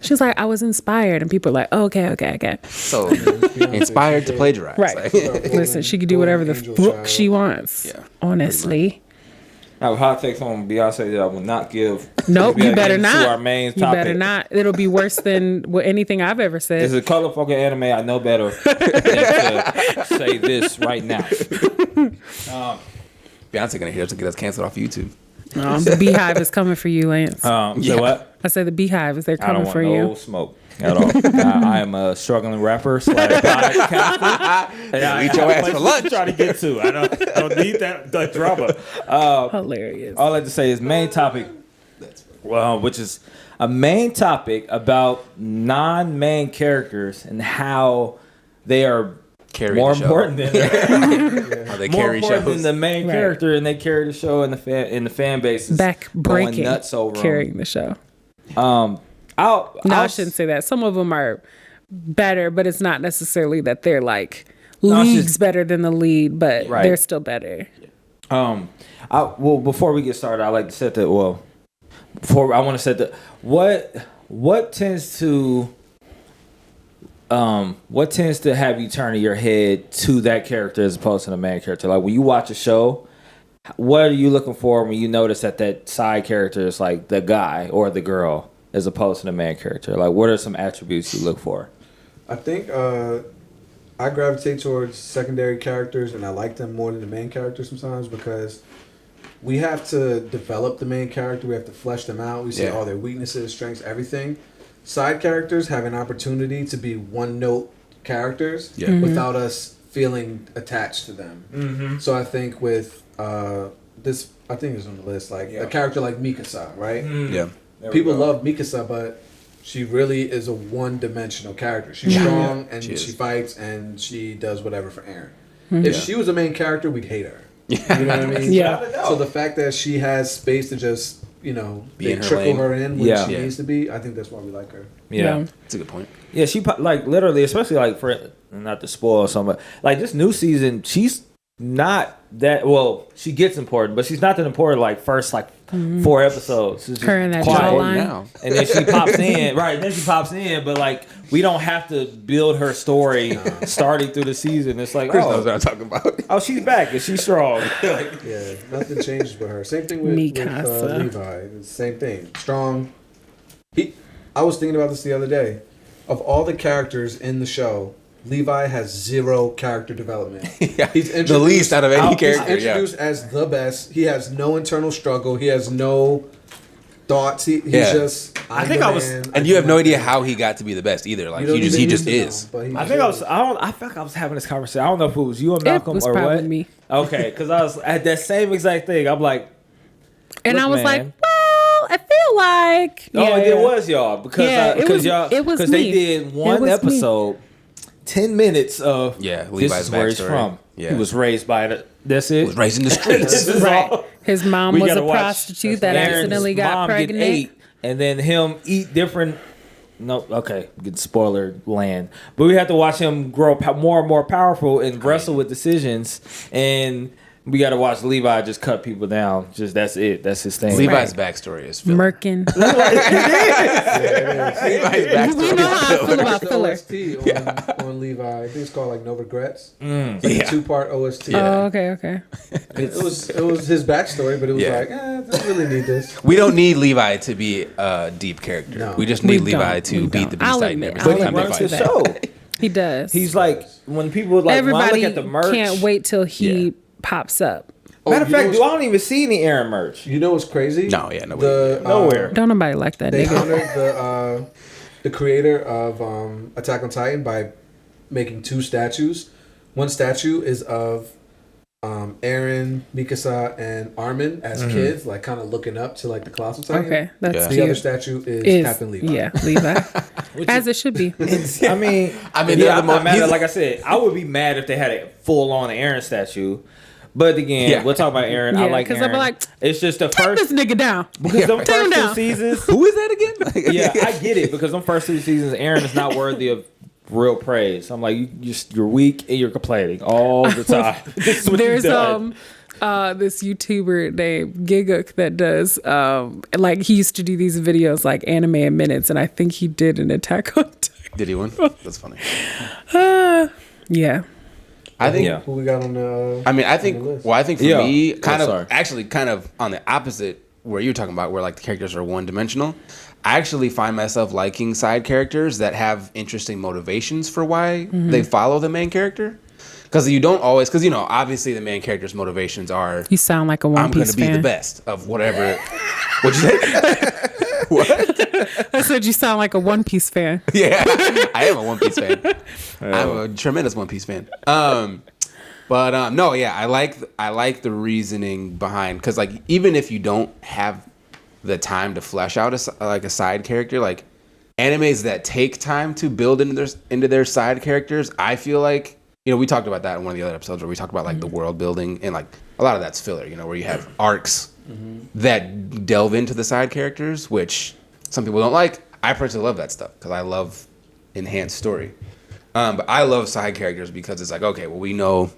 She was like, I was inspired, and people are like, oh, okay. So inspired to plagiarize. Right. Like, Listen, she could do whatever the Angel fuck child. she wants. Yeah, Honestly. I have hot takes on Beyonce that I will not give. Nope, We you gotta better get into not. Our main You topic. better not. It'll be worse than anything I've ever It's said. a colorful anime. I know better than to say this right now. Beyonce gonna hit us and get us canceled off YouTube. The Beehive is coming for you, Lance. Say what? I said the Beehive is they're I don't coming want for no you. smoke at all. I am a struggling rapper slash podcaster. And I Eat your have ass for places lunch. to try to get to. I don't need that drama. Hilarious. All I have to say is main topic, which is a main topic about non-main characters and how they are Carry more the show. important than How they more carry important shows. than the main Right. character, and they carry the show and the fan bases Back going breaking, nuts over 'em. carrying the show. No, I shouldn't say that. Some of them are better, but it's not necessarily that they're like No, it's leagues just- better than the lead, but Right. they're still better. Well, before we get started, I like to set the Before I want to set the what tends to have you turn your head to that character as opposed to the main character? Like when you watch a show, what are you looking for when you notice that side character is like the guy or the girl as opposed to the main character? Like what are some attributes you look for? I think I gravitate towards secondary characters, and I like them more than the main characters sometimes because we have to develop the main character. We have to flesh them out. We see Yeah. all their weaknesses, strengths, everything. Side characters have an opportunity to be one-note characters without us feeling attached to them. Mm-hmm. So I think with this, I think it's on the list, like a character like Mikasa, right? Yeah. People love Mikasa, but she really is a one-dimensional character. She's strong and She is. she fights and she does whatever for Eren. If she was a main character, we'd hate her. You know what I mean? Yeah. So the fact that she has space to just, you know, Be they in her trickle lane. her in when Yeah. she Yeah. needs to be, I think that's why we like her. Yeah. That's a good point. Yeah, she like literally, especially like for not to spoil something, like this new season, she's not that well. She gets important, but she's not that important. Like first, like 4 episodes. It's just Her and that quiet. jawline. Now. And then she pops in, right? Then she pops in, but like we don't have to build her story starting through the season. It's like, Kris knows what oh, I'm talking about. she's back and she's strong. Like, Yeah, nothing changes with her. Same thing with Mikasa. Levi. It's the same thing. Strong. I was thinking about this the other day. Of all the characters in the show, Levi has 0 character development. Yeah. He's The least out of any He's character. Yeah. introduced as the best. He has no internal struggle. He has no thoughts. He's Yeah. just. I think I was- And you have no idea how he got to be the best either. Like he just is. I think I felt like I was having this conversation. I don't know if it was you and Malcolm was or probably what. me. Okay, because I was at that same exact thing. I'm like, And look, I was man. like, well, I feel like. Oh, it was y'all because Yeah, it was- y'all it was because they me. did one It was me. episode, 10 minutes of Yeah, this Levi's is where he's backstory. from. Yeah. He was raised by it. That's it. Was raised in the streets. This is Right. all. His mom We was gotta a watch prostitute that Aaron's accidentally got mom get pregnant. ate, and then him eat different. No, okay, get spoiler land, but we have to watch him grow more and more powerful and wrestle with decisions, and we got to watch Levi just cut people down. Just that's it. That's his thing. Levi's backstory is filler. Merkin. Levi's We backstory know how I is feel filler. about the filler. OST on Levi. I think it's called like No Regrets. It's like Yeah. a 2-part OST. Oh, okay. It was his backstory, but it was Yeah. like, really need this. We don't need Levi to be a deep character. No. We just need We Levi don't. to We beat don't. the Beast I'll Titan admit, every I'll But he time they runs fight. the show. He does. He's like, when people like, when I Everybody look at the merch. can't wait till he Yeah. pops up. Matter of you know fact, what's- I don't even see any Aaron merch. You know what's crazy? No, yeah, no way. The, Nowhere. Don't nobody like that They nigga. honored the creator of Attack on Titan by making 2 statues. One statue is of Eren, Mikasa, and Armin as kids, like kind of looking up to like the Colossal Titan. Okay, that's Yeah. The cute. other statue is Captain Levi. Yeah, Levi. As it should be. I mean, I mean, yeah, they're the I'm not most- mad. he's- Like I said, I would be mad if they had a full on Aaron statue. But again, Yeah. we'll talk about Aaron. I Yeah, like 'cause Aaron. I'm like, it's just the Take this first nigga down. because them Take him first 2 down. seasons. Who is that again? Yeah, I get it because them first 2 seasons, Aaron is not worthy of real praise. I'm like, you're weak and you're complaining all the time. This is what There's you've done. this YouTuber named Giguk that does like he used to do these videos like anime in minutes, and I think he did an Attack on Titan. Did he win? That's funny. Yeah. I think. Yeah. Who we got on the? I mean, I on the think. list? Well, I think for Yeah. me, sorry. kind of on the opposite, where you're talking about, where like the characters are one dimensional. I actually find myself liking side characters that have interesting motivations for why they follow the main character. Because you don't always, because obviously the main character's motivations are, You sound like a One I'm going Piece to be fan. the best of whatever. What'd you say? What? I said you sound like a One Piece fan. Yeah, I am a One Piece fan. I'm a tremendous One Piece fan. But no, yeah, I like the reasoning behind, because like even if you don't have the time to flesh out a side character, like animes that take time to build into their side characters, I feel like we talked about that in one of the other episodes where we talked about like the world building, and like a lot of that's filler, where you have arcs that delve into the side characters, which some people don't like. I personally love that stuff because I love enhanced story. But I love side characters because it's like, okay, well, we know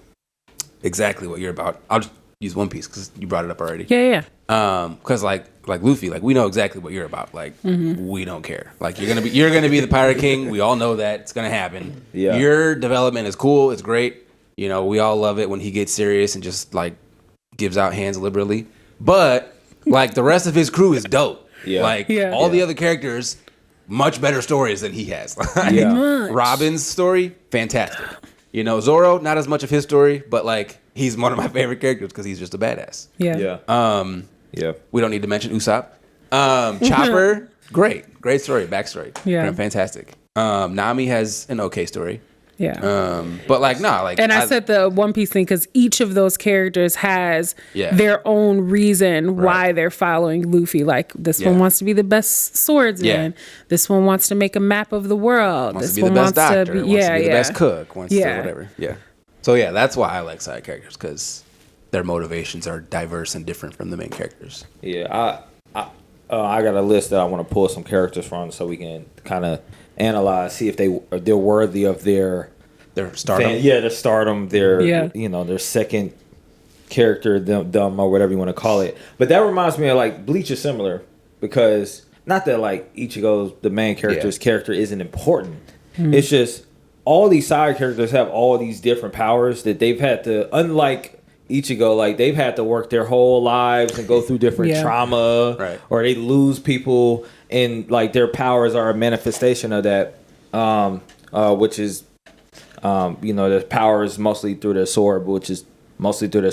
exactly what you're about. I'll just use One Piece because you brought it up already. Yeah. Because like Luffy, like we know exactly what you're about. Like we don't care. Like you're gonna be the Pirate King. We all know that it's gonna happen. Yeah. Your development is cool. It's great. We all love it when he gets serious and just like gives out hands liberally. But like the rest of his crew is dope. Yeah. Like all the other characters, much better stories than he has. Like, Yeah. Robin's story, fantastic. Zoro, not as much of his story, but like he's one of my favorite characters because he's just a badass. Yeah. Yeah. We don't need to mention Usopp. Chopper, great story, backstory. Yeah. Fantastic. Nami has an okay story. Yeah. But like, nah, like. And I said the One Piece thing because each of those characters has their own reason why they're following Luffy. Like this one wants to be the best swordsman. This one wants to make a map of the world. Wants this to be the one best wants doctor. to be, Wants to be the best cook. Wants to Yeah. whatever. Yeah. So yeah, that's why I like side characters, because their motivations are diverse and different from the main characters. Yeah, I got a list that I want to pull some characters from so we can kind of analyze, see if they're worthy of their stardom. their stardom, their Yeah. their second character, them or whatever you want to call it. But that reminds me of like Bleach is similar because not that like Ichigo's the main character's character isn't important. It's just all these side characters have all these different powers that they've had to, unlike Ichigo, like they've had to work their whole lives and go through different trauma, Right. or they lose people, and like their powers are a manifestation of that, which is, their power is mostly through their sword, which is mostly through their.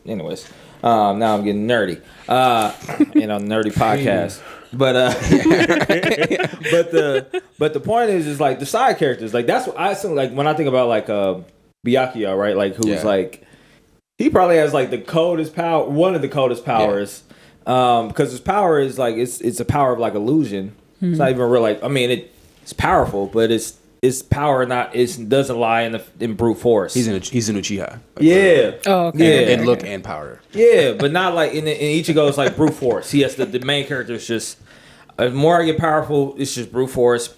Anyways, now I'm getting nerdy, nerdy podcast. But but the point is like the side characters, like that's what I assume, like when I think about like Byakuya, right? Like who's like he probably has like the coldest power, one of the coldest powers, because his power is like it's a power of like illusion. It's not even real. Like I mean, it's powerful, but it's power doesn't lie in brute force. He's an Uchiha. Yeah. Oh, okay. And look and power. Yeah, but not like in Ichigo's like brute force. He has the main character is just. The more I get powerful, it's just brute force,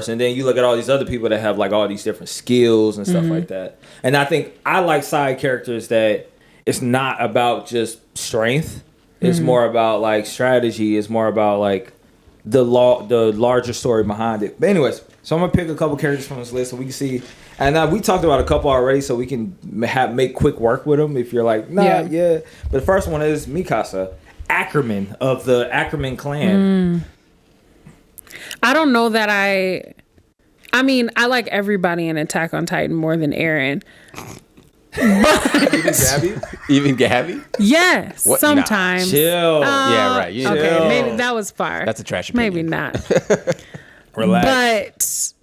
and then you look at all these other people that have like all these different skills and stuff like that. And I think I like side characters that it's not about just strength. It's more about like strategy. It's more about like the larger story behind it. But anyways, so I'm gonna pick a couple characters from this list so we can see. And we talked about a couple already, so we can make quick work with them. If you're like, nah, yeah. But the first one is Mikasa. Ackerman of the Ackerman clan. I don't know that I mean, I like everybody in Attack on Titan more than Eren. Even Gabby? Even Gabby? Yes, What? sometimes. Chill. Yeah, right. You Okay, Chill. maybe that was far. That's a trash opinion. Maybe not. Relax.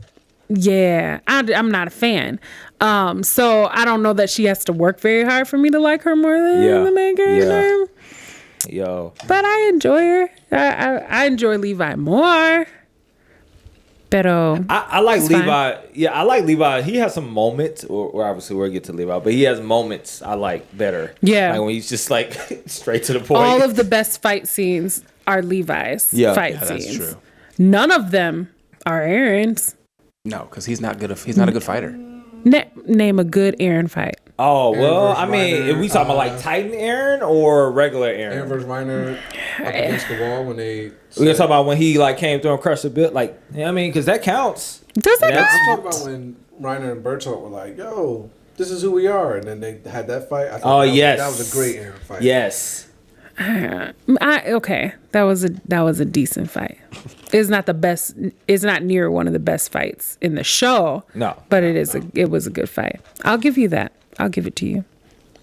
But yeah, I'm not a fan. So I don't know that she has to work very hard for me to like her more than the main character. Yo. But I enjoy her. I enjoy Levi more. Pero I like it's Levi. fine. Yeah, I like Levi. He has some moments, or obviously we'll get to Levi, but he has moments I like better. Yeah. Like when he's just like straight to the point. All of the best fight scenes are Levi's fight Yeah, scenes. that's true. None of them are Aaron's. No, because he's not good. He's not a good fighter. Name a good Aaron fight. Oh, well, versus I mean, Reiner, if we talking about like Titan Aaron or regular Aaron Aaron? versus Reiner up against the wall when they. We're gonna talk about when he like came through and crushed a bit, like, I mean, because that counts. Does that That's- I'm talking about when Reiner and Bertolt were like, "Yo, this is who we are," and then they had that fight. I Oh, that yes. that was a great Aaron fight. Yes. Okay, that was a decent fight. It's not the best. It's not near one of the best fights in the show. No. but it was a good fight. I'll give you that. I'll give it to you.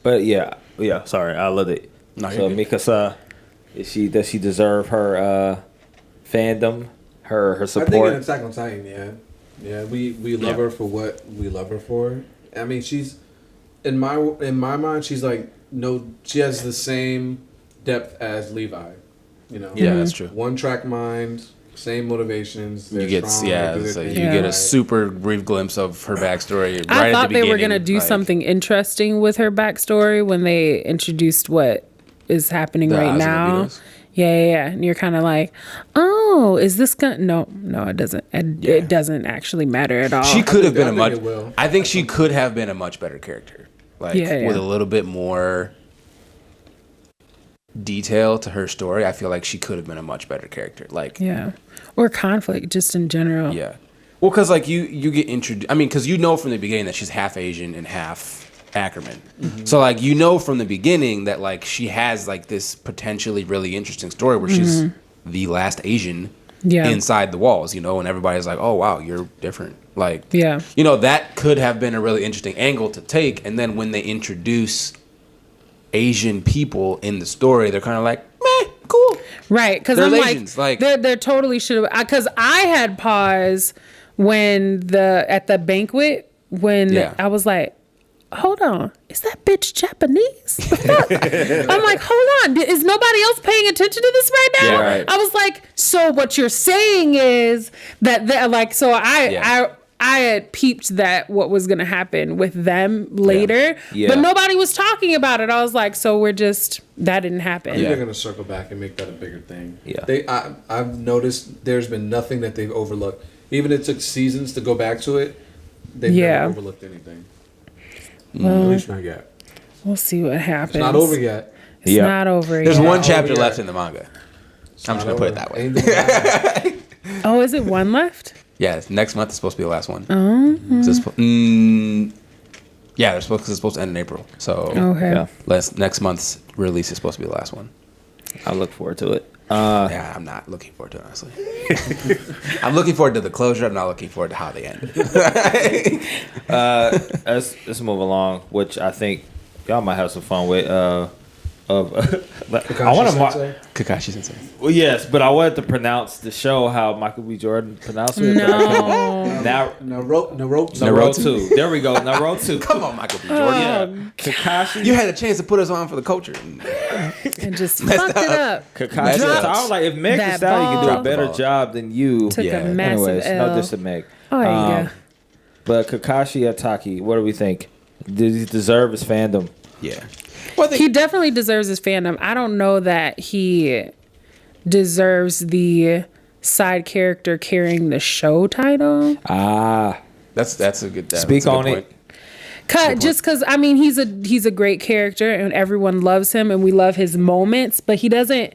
But yeah. Sorry, I love it. No, So you're good. Mikasa, does she deserve her fandom, her I think in support? Attack on Titan, yeah, we love her for what we love her for. I mean, she's in my mind, she's like she has the same depth as Levi. You know, Yeah, that's true. One track mind, same motivations. You they're get strong, they're good at so you things, get a right? super brief glimpse of her backstory. Right I at thought the they were beginning, gonna do like, something interesting with her backstory when they introduced what is happening The right now. Azumabitos? Yeah. And you're kind of like, oh, is this gonna? No, it doesn't. It doesn't actually matter at all. She could have been I a think much. it will. I think she could have been a much better character, like Yeah. with a little bit more detail to her story. I feel like she could have been a much better character. Like, Yeah, or conflict just in general. yeah. Well, because like you get introduced. I mean, because you know from the beginning that she's half Asian and half Ackerman. So like you know from the beginning that like she has like this potentially really interesting story where she's the last Asian Yeah. inside the walls. You know, and everybody's like, oh wow, you're different. Like, Yeah. you know, that could have been a really interesting angle to take. And then when they introduce Asian people in the story, they're kind of like, meh, cool. Right, because They're I'm Asians, like, like- they're totally should have. Because I had pause when at the banquet when Yeah. I was like, hold on, is that bitch Japanese? I'm like, hold on, is nobody else paying attention to this right now? Yeah, right. I was like, so what you're saying is that like, so I had peeped that what was gonna happen with them later, Yeah. but nobody was talking about it. I was like, so that didn't happen. I think Yeah. they're gonna circle back and make that a bigger thing. Yeah. I've noticed there's been nothing that they've overlooked. Even it took seasons to go back to it. They've never overlooked anything. At least not yet. We'll see what happens. It's not over yet. It's Yeah. not over There's yet. one over chapter yet. left in the manga. I'm just going to put it that way. Ain't doing that. Oh, is it one left? Yeah, next month is supposed to be the last one. Oh. Yeah, they're supposed, cause it's supposed to end in April. So Okay. Yeah. next month's release is supposed to be the last one. I look forward to it. Yeah, I'm not looking forward to it, honestly. I'm looking forward to the closure. I'm not looking forward to how they end. Let's move along, which I think y'all might have some fun with. I want to. Kakashi Sensei. Well, yes, but I wanted to pronounce the show how Michael B. Jordan pronounced it. No. Naruto. There we go. Naruto. Come on, Michael B. Jordan. Yeah. Kakashi. You had a chance to put us on for the culture. And just fucked it up. Kakashi. Dropped So I was like, if Meg that Thee Stallion can do ball. a better Dropped the job than you. Took Yeah. a massive Anyways, L. no diss to Meg. Oh, there you go. But Kakashi Ataki, what do we think? Does he deserve his fandom? Yeah. Well, He definitely deserves his fandom. I don't know that he deserves the side character carrying the show title. that's a good. Speak that's a good on point. Cut just because I mean he's a great character and everyone loves him and we love his moments, but he doesn't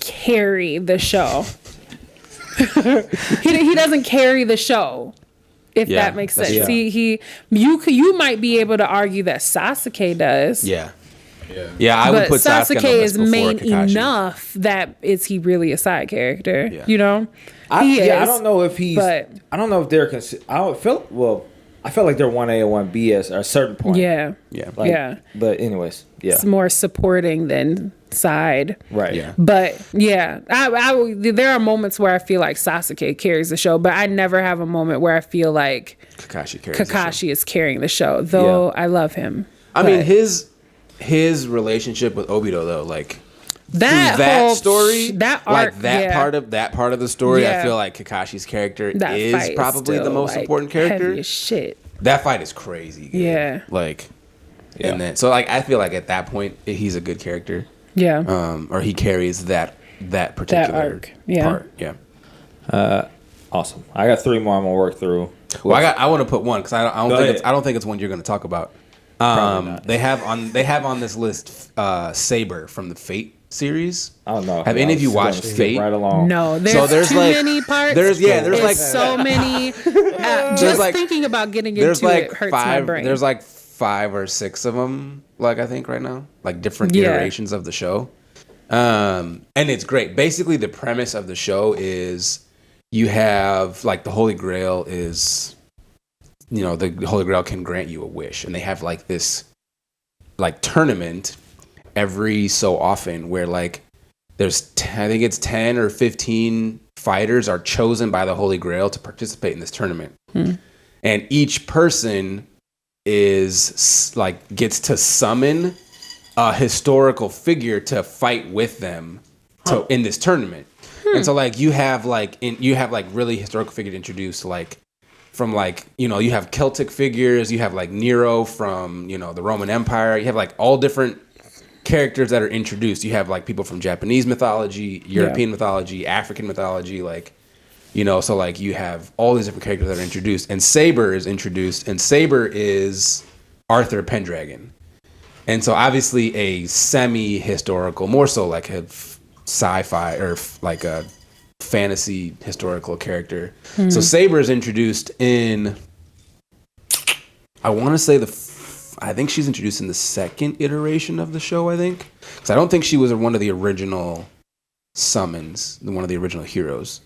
carry the show. he doesn't carry the show. If Yeah, that makes that's sense. true. See, you might be able to argue that Sasuke does. Yeah. Yeah, I would But put Sasuke on the Sasuke is list before main Kakashi. enough that is he really a side character? Yeah. You know, I is, don't know if he's. but I don't know if they're. I don't feel. Well, I feel like they're 1A or 1B at a certain point. yeah, Like, yeah. But anyways, yeah. It's more supporting than side. Right. Yeah. But yeah, there are moments where I feel like Sasuke carries the show, but I never have a moment where I feel like Kakashi carries the show. Kakashi is carrying the show. Though I love him. I mean, his relationship with Obito though, like that that whole story, that like arc, that part of the story, I Yeah. feel like Kakashi's character that is fight probably the still, most like, important character. Heavy as shit. That fight is crazy. Good. Yeah. Like, Yeah. and then so like I feel like at that point he's a good character. Yeah. Or he carries that particular arc, yeah. part. Yeah. Awesome. I got 3 more I'm gonna work through. Well, I want to put one because I Go don't think it's one you're going to talk about. not. They have on this list Saber from the Fate series. I don't know. Have any of you watched Fate? Right along. No, there's, So there's too like- many parts. there's like so many. Just like- thinking about getting there's into like it hurts my five. brain. There's like 5 or 6 of them. Like I think right now, like different Yeah. iterations of the show. And it's great. Basically, the premise of the show is you have like the Holy Grail is, the Holy Grail can grant you a wish, and they have like this like tournament every so often where like there's I think it's 10 or 15 fighters are chosen by the Holy Grail to participate in this tournament, and each person is like gets to summon a historical figure to fight with them in this tournament. And so like you have like really historical figures introduced, like from like, you have Celtic figures, you have like Nero from, the Roman Empire, you have like all different characters that are introduced. You have like people from Japanese mythology, European mythology, African mythology, like, so like you have all these different characters that are introduced, and Saber is introduced, and Saber is Arthur Pendragon. And so obviously a semi-historical, more so like a sci-fi or like a fantasy historical character. So Saber is introduced in, I want to say I think she's introduced in the 2nd iteration of the show, I think. Because I don't think she was one of the original summons, one of the original heroes.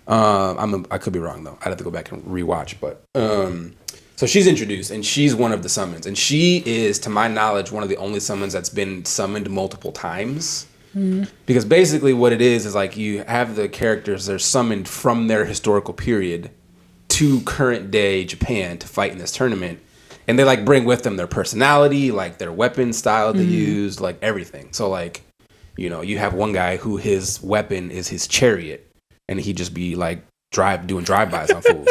I could be wrong though. I'd have to go back and rewatch, but so she's introduced, and she's one of the summons, and she is, to my knowledge, one of the only summons that's been summoned multiple times. Because basically what it is like you have the characters that are summoned from their historical period to current day Japan to fight in this tournament, and they like bring with them their personality, like their weapon style they use, like everything. So like, you have one guy who his weapon is his chariot, and he just be like doing drive-bys on fools.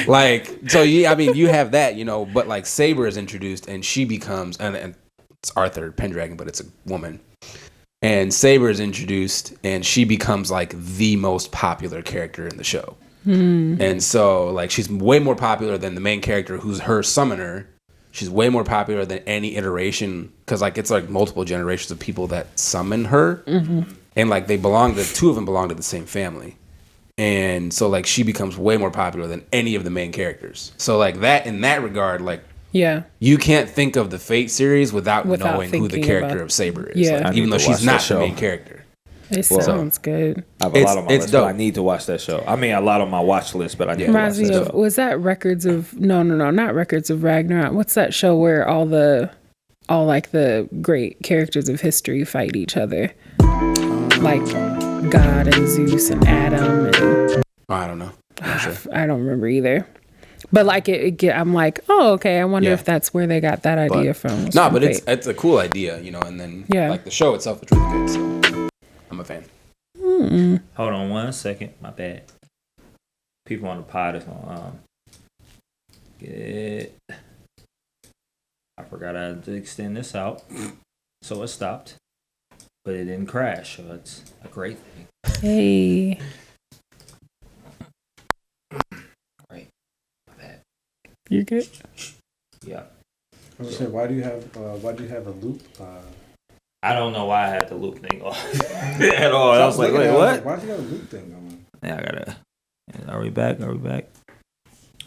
Like, so yeah, I mean, you have that, but like Saber is introduced, and she becomes, and it's Arthur Pendragon, but it's a woman. And Saber is introduced, and she becomes like the most popular character in the show. And so like she's way more popular than the main character, who's her summoner. She's way more popular than any iteration, because like it's like multiple generations of people that summon her, and like the 2 of them belong to the same family. And so like she becomes way more popular than any of the main characters. So like that, in that regard, like, yeah, you can't think of the Fate series without knowing who the thinking character about- of Saber is. Yeah. Like, I need even though to she's watch not that the show. main character. it sounds good. I have a lot on my It's list, but dope. I need to watch that show. I mean, a lot on my watch list, but I need to watch Reminds me that of, show. was that Records of, no, not Records of Ragnarok. What's that show where all like the great characters of history fight each other? Like God and Zeus and Adam and I don't know. I'm not sure. I don't remember either. But like I'm like, oh, okay. I wonder Yeah. if that's where they got that idea from. No, from but Fate. it's a cool idea, and then Yeah. like the show itself is really good. So I'm a fan. Hold on 1 second. My bad. People on the pod is gonna get. I forgot I had to extend this out, so it stopped, but it didn't crash. So it's a great thing. Hey, Great. My bad. you good? Yeah. I was saying, why do you have a loop? I don't know why I had the loop thing on at all. I was like, wait, what? Why do you got a loop thing going? Yeah, I gotta. Are we back?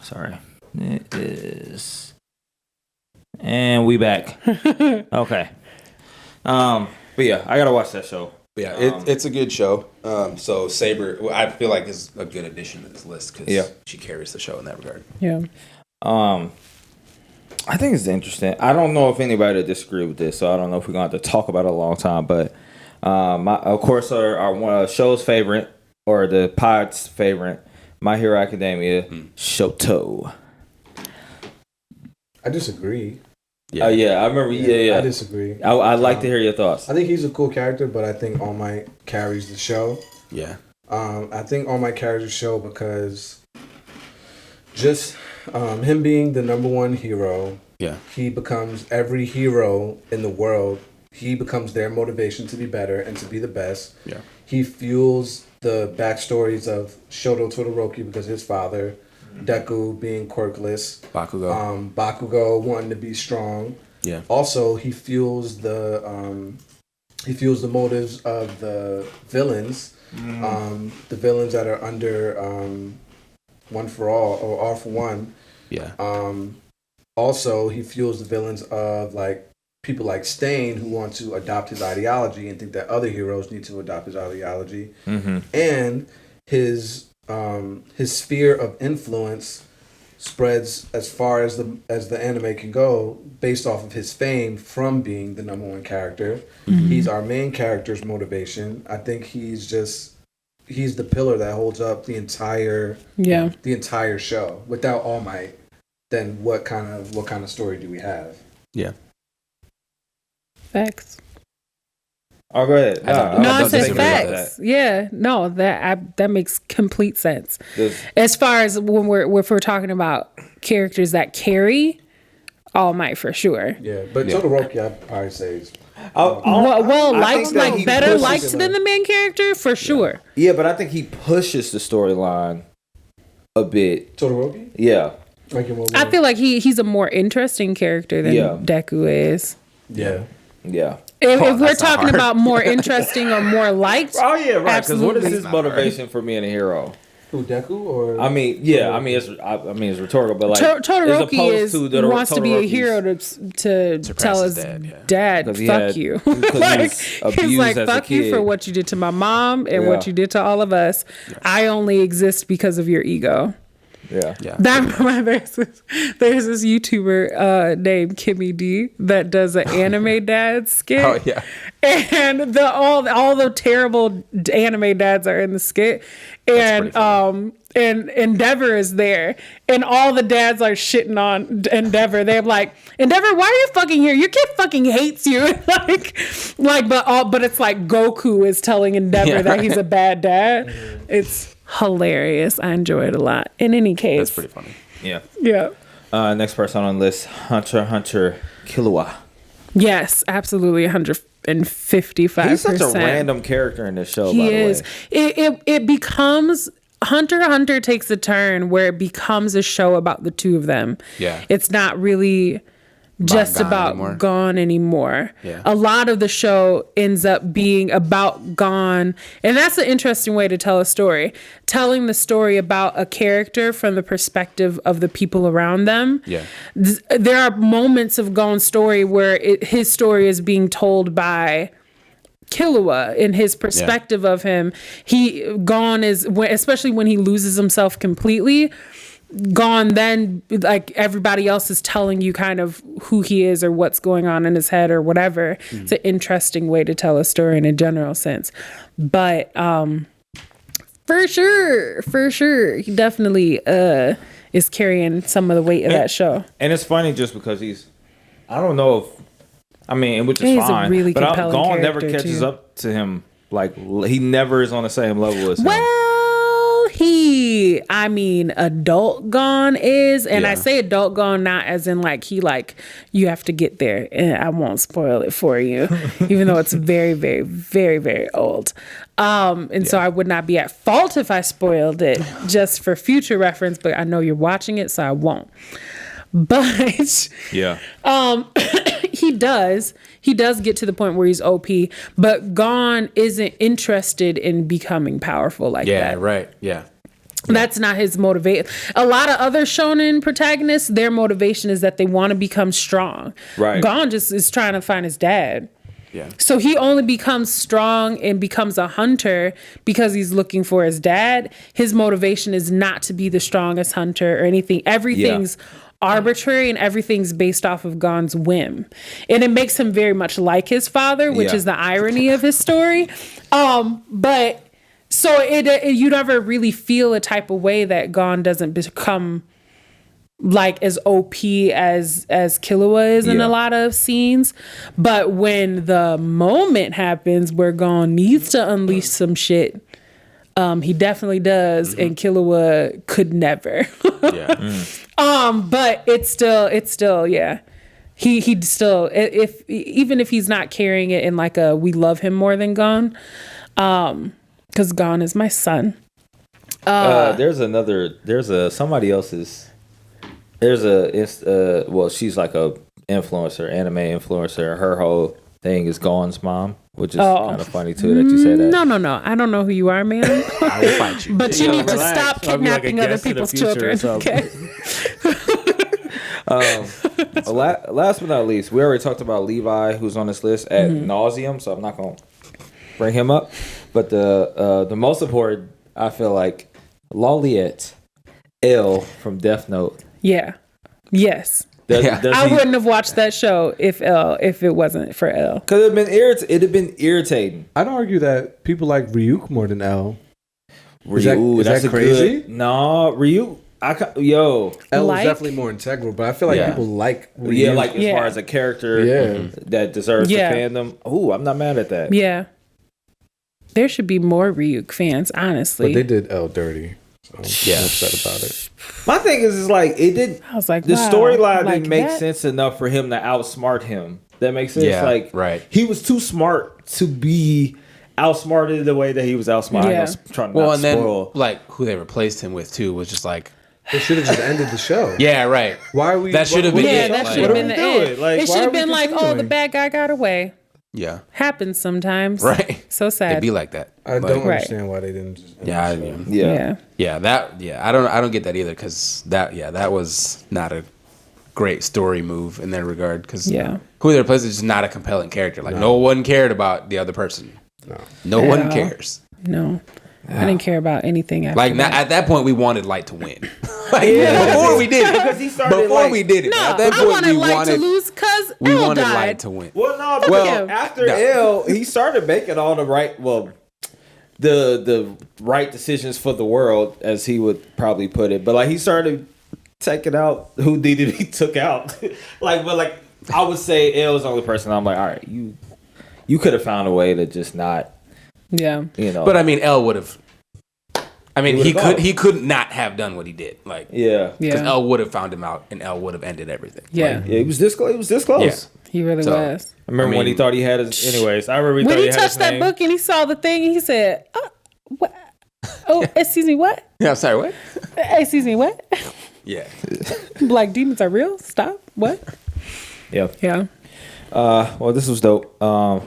Sorry. It is. And we back. Okay. But yeah, I gotta watch that show. Yeah, it's a good show. So Saber, I feel like is a good addition to this list because she carries the show in that regard. Yeah. I think it's interesting. I don't know if anybody would disagree with this, so I don't know if we're going to have to talk about it a long time. But of course, our one of the show's favorite, or the pod's favorite, My Hero Academia, Shoto. I disagree. Yeah, I remember. Yeah. I disagree. I'd like to hear your thoughts. I think he's a cool character, but I think All Might carries the show. Yeah. I think All Might carries the show because just him being the number one hero, he becomes every hero in the world. He becomes their motivation to be better and to be the best. Yeah. He fuels the backstories of Shoto Todoroki because his father, Deku being quirkless, Bakugo wanting to be strong. Yeah. Also, he fuels the motives of the villains, the villains that are under One for All or All for One. Yeah. Also, he fuels the villains of like people like Stain who want to adopt his ideology and think that other heroes need to adopt his ideology, and his sphere of influence spreads as far as the anime can go based off of his fame from being the number one character. He's our main character's motivation. I think he's the pillar that holds up the entire show. Without All Might, then what kind of story do we have? Yeah. Facts. Oh, go ahead. No, I said facts. Yeah, no, that makes complete sense. As far as when we're talking about characters that carry, All Might for sure. Yeah, but Todoroki, I'd probably say is liked than the main character for sure. Yeah, but I think he pushes the storyline a bit. Todoroki? Yeah. I feel like he's a more interesting character than Deku is. Yeah. Yeah. If we're talking about more interesting or more liked, oh yeah, right. Because what is his motivation for being a hero? Who, Deku or? I mean, it's rhetorical, but like Todoroki wants to be a hero to tell his dad, fuck you. Like, he's like, fuck you for what you did to my mom and what you did to all of us. Yeah. I only exist because of your ego. Yeah. There's this YouTuber named Kimmy D that does an anime dad skit. Oh yeah. And all the terrible anime dads are in the skit. And and Endeavor is there, and all the dads are shitting on Endeavor. They're like, Endeavor, why are you fucking here? Your kid fucking hates you. but it's like Goku is telling Endeavor that he's a bad dad. It's hilarious. I enjoy it a lot. In any case, that's pretty funny. Yeah. Next person on the list, Hunter x Hunter Killua. Yes, absolutely, 155%. He's such a random character in this show. He by the is. way, it becomes Hunter x Hunter takes a turn where it becomes a show about the two of them. Yeah, it's not really just about Gon anymore. Yeah. A lot of the show ends up being about Gon, and that's an interesting way to tell a story. Telling the story about a character from the perspective of the people around them. Yeah. There are moments of Gon's story where his story is being told by Killua in his perspective of him. Gon is, especially when he loses himself completely, Gon then, like, everybody else is telling you kind of who he is or what's going on in his head or whatever. It's an interesting way to tell a story in a general sense. But for sure, he definitely is carrying some of the weight of that show. And it's funny just because I don't know if, which is he's fine, a really but compelling Gon never character, catches too. up to him. Like, he never is on the same level as him. Adult Gon is, and I say adult Gon not as in like you have to get there, and I won't spoil it for you, even though it's very, very, very, very old. So I would not be at fault if I spoiled it just for future reference, but I know you're watching it, so I won't. But he does get to the point where he's OP, but Gon isn't interested in becoming powerful like that. Yeah, right. Yeah. That's not his motivation. A lot of other shonen protagonists, their motivation is that they want to become strong. Right. Gon just is trying to find his dad. Yeah. So he only becomes strong and becomes a hunter because he's looking for his dad. His motivation is not to be the strongest hunter or anything. Everything's arbitrary and everything's based off of Gon's whim. And it makes him very much like his father, which is the irony of his story. But so you never really feel a type of way that Gon doesn't become like as OP as Killua is in a lot of scenes. But when the moment happens where Gon needs to unleash some shit, he definitely does, and Killua could never. But it's still, yeah. He'd still, even if he's not carrying it in like a we love him more than Gon, because Gon is my son. She's like a influencer, anime influencer. Her whole thing is Gon's mom, which is kind of funny too that you say that. No. I don't know who you are, man. I will fight you. But you need to stop kidnapping other people's children. Okay. Last but not least, we already talked about Levi, who's on this list ad nauseum, so I'm not gonna bring him up. But the most important, I feel like, Loliet L from Death Note. Yeah. Yes. Does I wouldn't have watched that show if it wasn't for L. Because it'd have been irritating. I'd argue that people like Ryuk more than L. Is That's that crazy? No, Ryuk. L is definitely more integral, but I feel like people like Ryuk. Yeah, like as far as a character that deserves the fandom. Ooh, I'm not mad at that. Yeah. There should be more Ryuk fans, honestly. But they did L dirty. So I'm upset about it. My thing is like it did. I was like, the wow, storyline like didn't make that? sense enough for him to outsmart him. That makes sense. Yeah, like right. He was too smart to be outsmarted the way that he was outsmarted. Yeah. I was trying to Well, not and then spoil. like who they replaced him with too was just like, They should have just ended the show. yeah, right. Why are we? That should have been Yeah, it. that Like, should have been the doing? end. Like, It why should are have we been like, oh, the continuing? bad guy got away. Yeah, Happens sometimes. right. So sad. It'd be like that. I But- don't Right. understand why they didn't just. End Yeah, the show. Yeah. I don't get that either because that was not a great story move in that regard because who they replaced is just not a compelling character. Like no one cared about the other person. No one all. cares. No. I didn't care about anything after Like that. at that point, we wanted Light to win. Before we did it, Because he started before like, we did it, No, at that I point wanted we Light to wanted lose because we L wanted died. Light to win. Well, no, Well, after no. L, he started making all the right, the right decisions for the world, as he would probably put it. But like he started taking out who needed to be took out. But I would say L is the only person I'm like, all right, you could have found a way to just not, Yeah. But I mean, L would have. I mean, He he could not have done what he did. Like, yeah. because Yeah. L would have found him out, and L would have ended everything. Yeah. Yeah, he was this close. He was this close. Yeah. He really So- was. I remember when he thought he had his. Anyways, I remember When he had his touched that name. book and he saw the thing, he said, what? Oh, excuse me, what? Yeah, I'm sorry, what? Excuse me, what? Yeah. Black demons are real? Stop. What? Yeah. Yeah. Well, this was dope.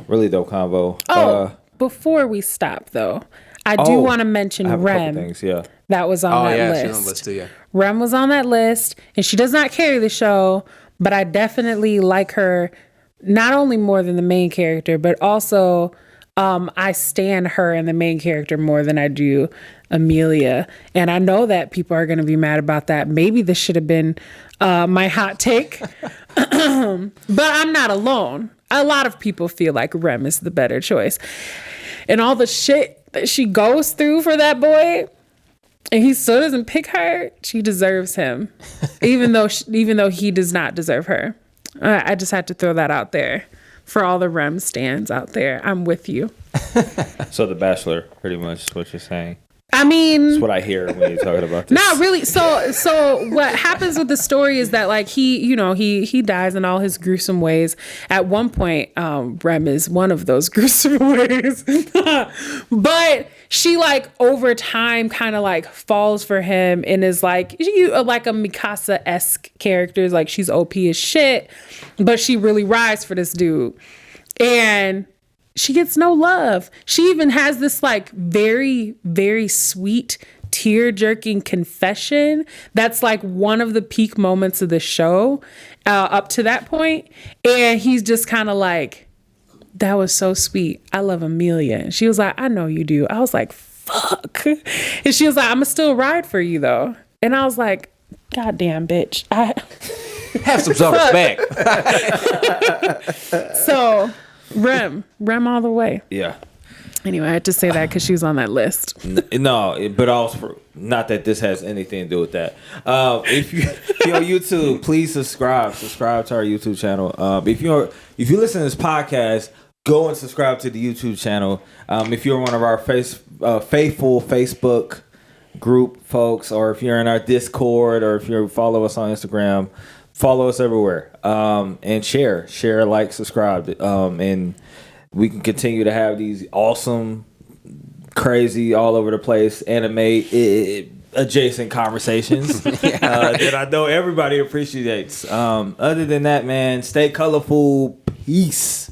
Really dope convo. Oh, before we stop, though, I do want to mention I have a couple Rem. things. Yeah. That was on Oh that yeah, list. she's on the list too. Yeah. Rem was on that list, and she does not carry the show, but I definitely like her not only more than the main character, but also I stan her and the main character more than I do Amelia. And I know that people are going to be mad about that. Maybe this should have been my hot take, but I'm not alone. A lot of people feel like Rem is the better choice. And all the shit that she goes through for that boy, and he still doesn't pick her, she deserves him, even though he does not deserve her. I just had to throw that out there for all the Rem stands out there. I'm with you. So The Bachelor, pretty much is what you're saying. I mean, That's what I hear when you're talking about this. not really. So what happens with the story is that like he dies in all his gruesome ways. At one point, Rem is one of those gruesome ways, but she like over time kind of like falls for him and is like a Mikasa-esque character. Like she's OP as shit, but she really rides for this dude, and she gets no love. She even has this like very, very sweet, tear-jerking confession that's like one of the peak moments of the show up to that point. And he's just kind of like, that was so sweet. I love Amelia. And she was like, I know you do. I was like, fuck. And she was like, I'ma still ride for you though. And I was like, goddamn bitch. Have some self-respect. So Rem all the way. Yeah. Anyway, I had to say that because she was on that list. No, but also not that this has anything to do with that. If you're on YouTube, please subscribe. Subscribe to our YouTube channel. If you listen to this podcast, go and subscribe to the YouTube channel. If you're one of our faithful Facebook group folks, or if you're in our Discord, or if you follow us on Instagram, follow us everywhere. And share, like, subscribe, and we can continue to have these awesome, crazy, all over the place anime adjacent conversations that I know everybody appreciates. Other than that, man, stay colorful. Peace.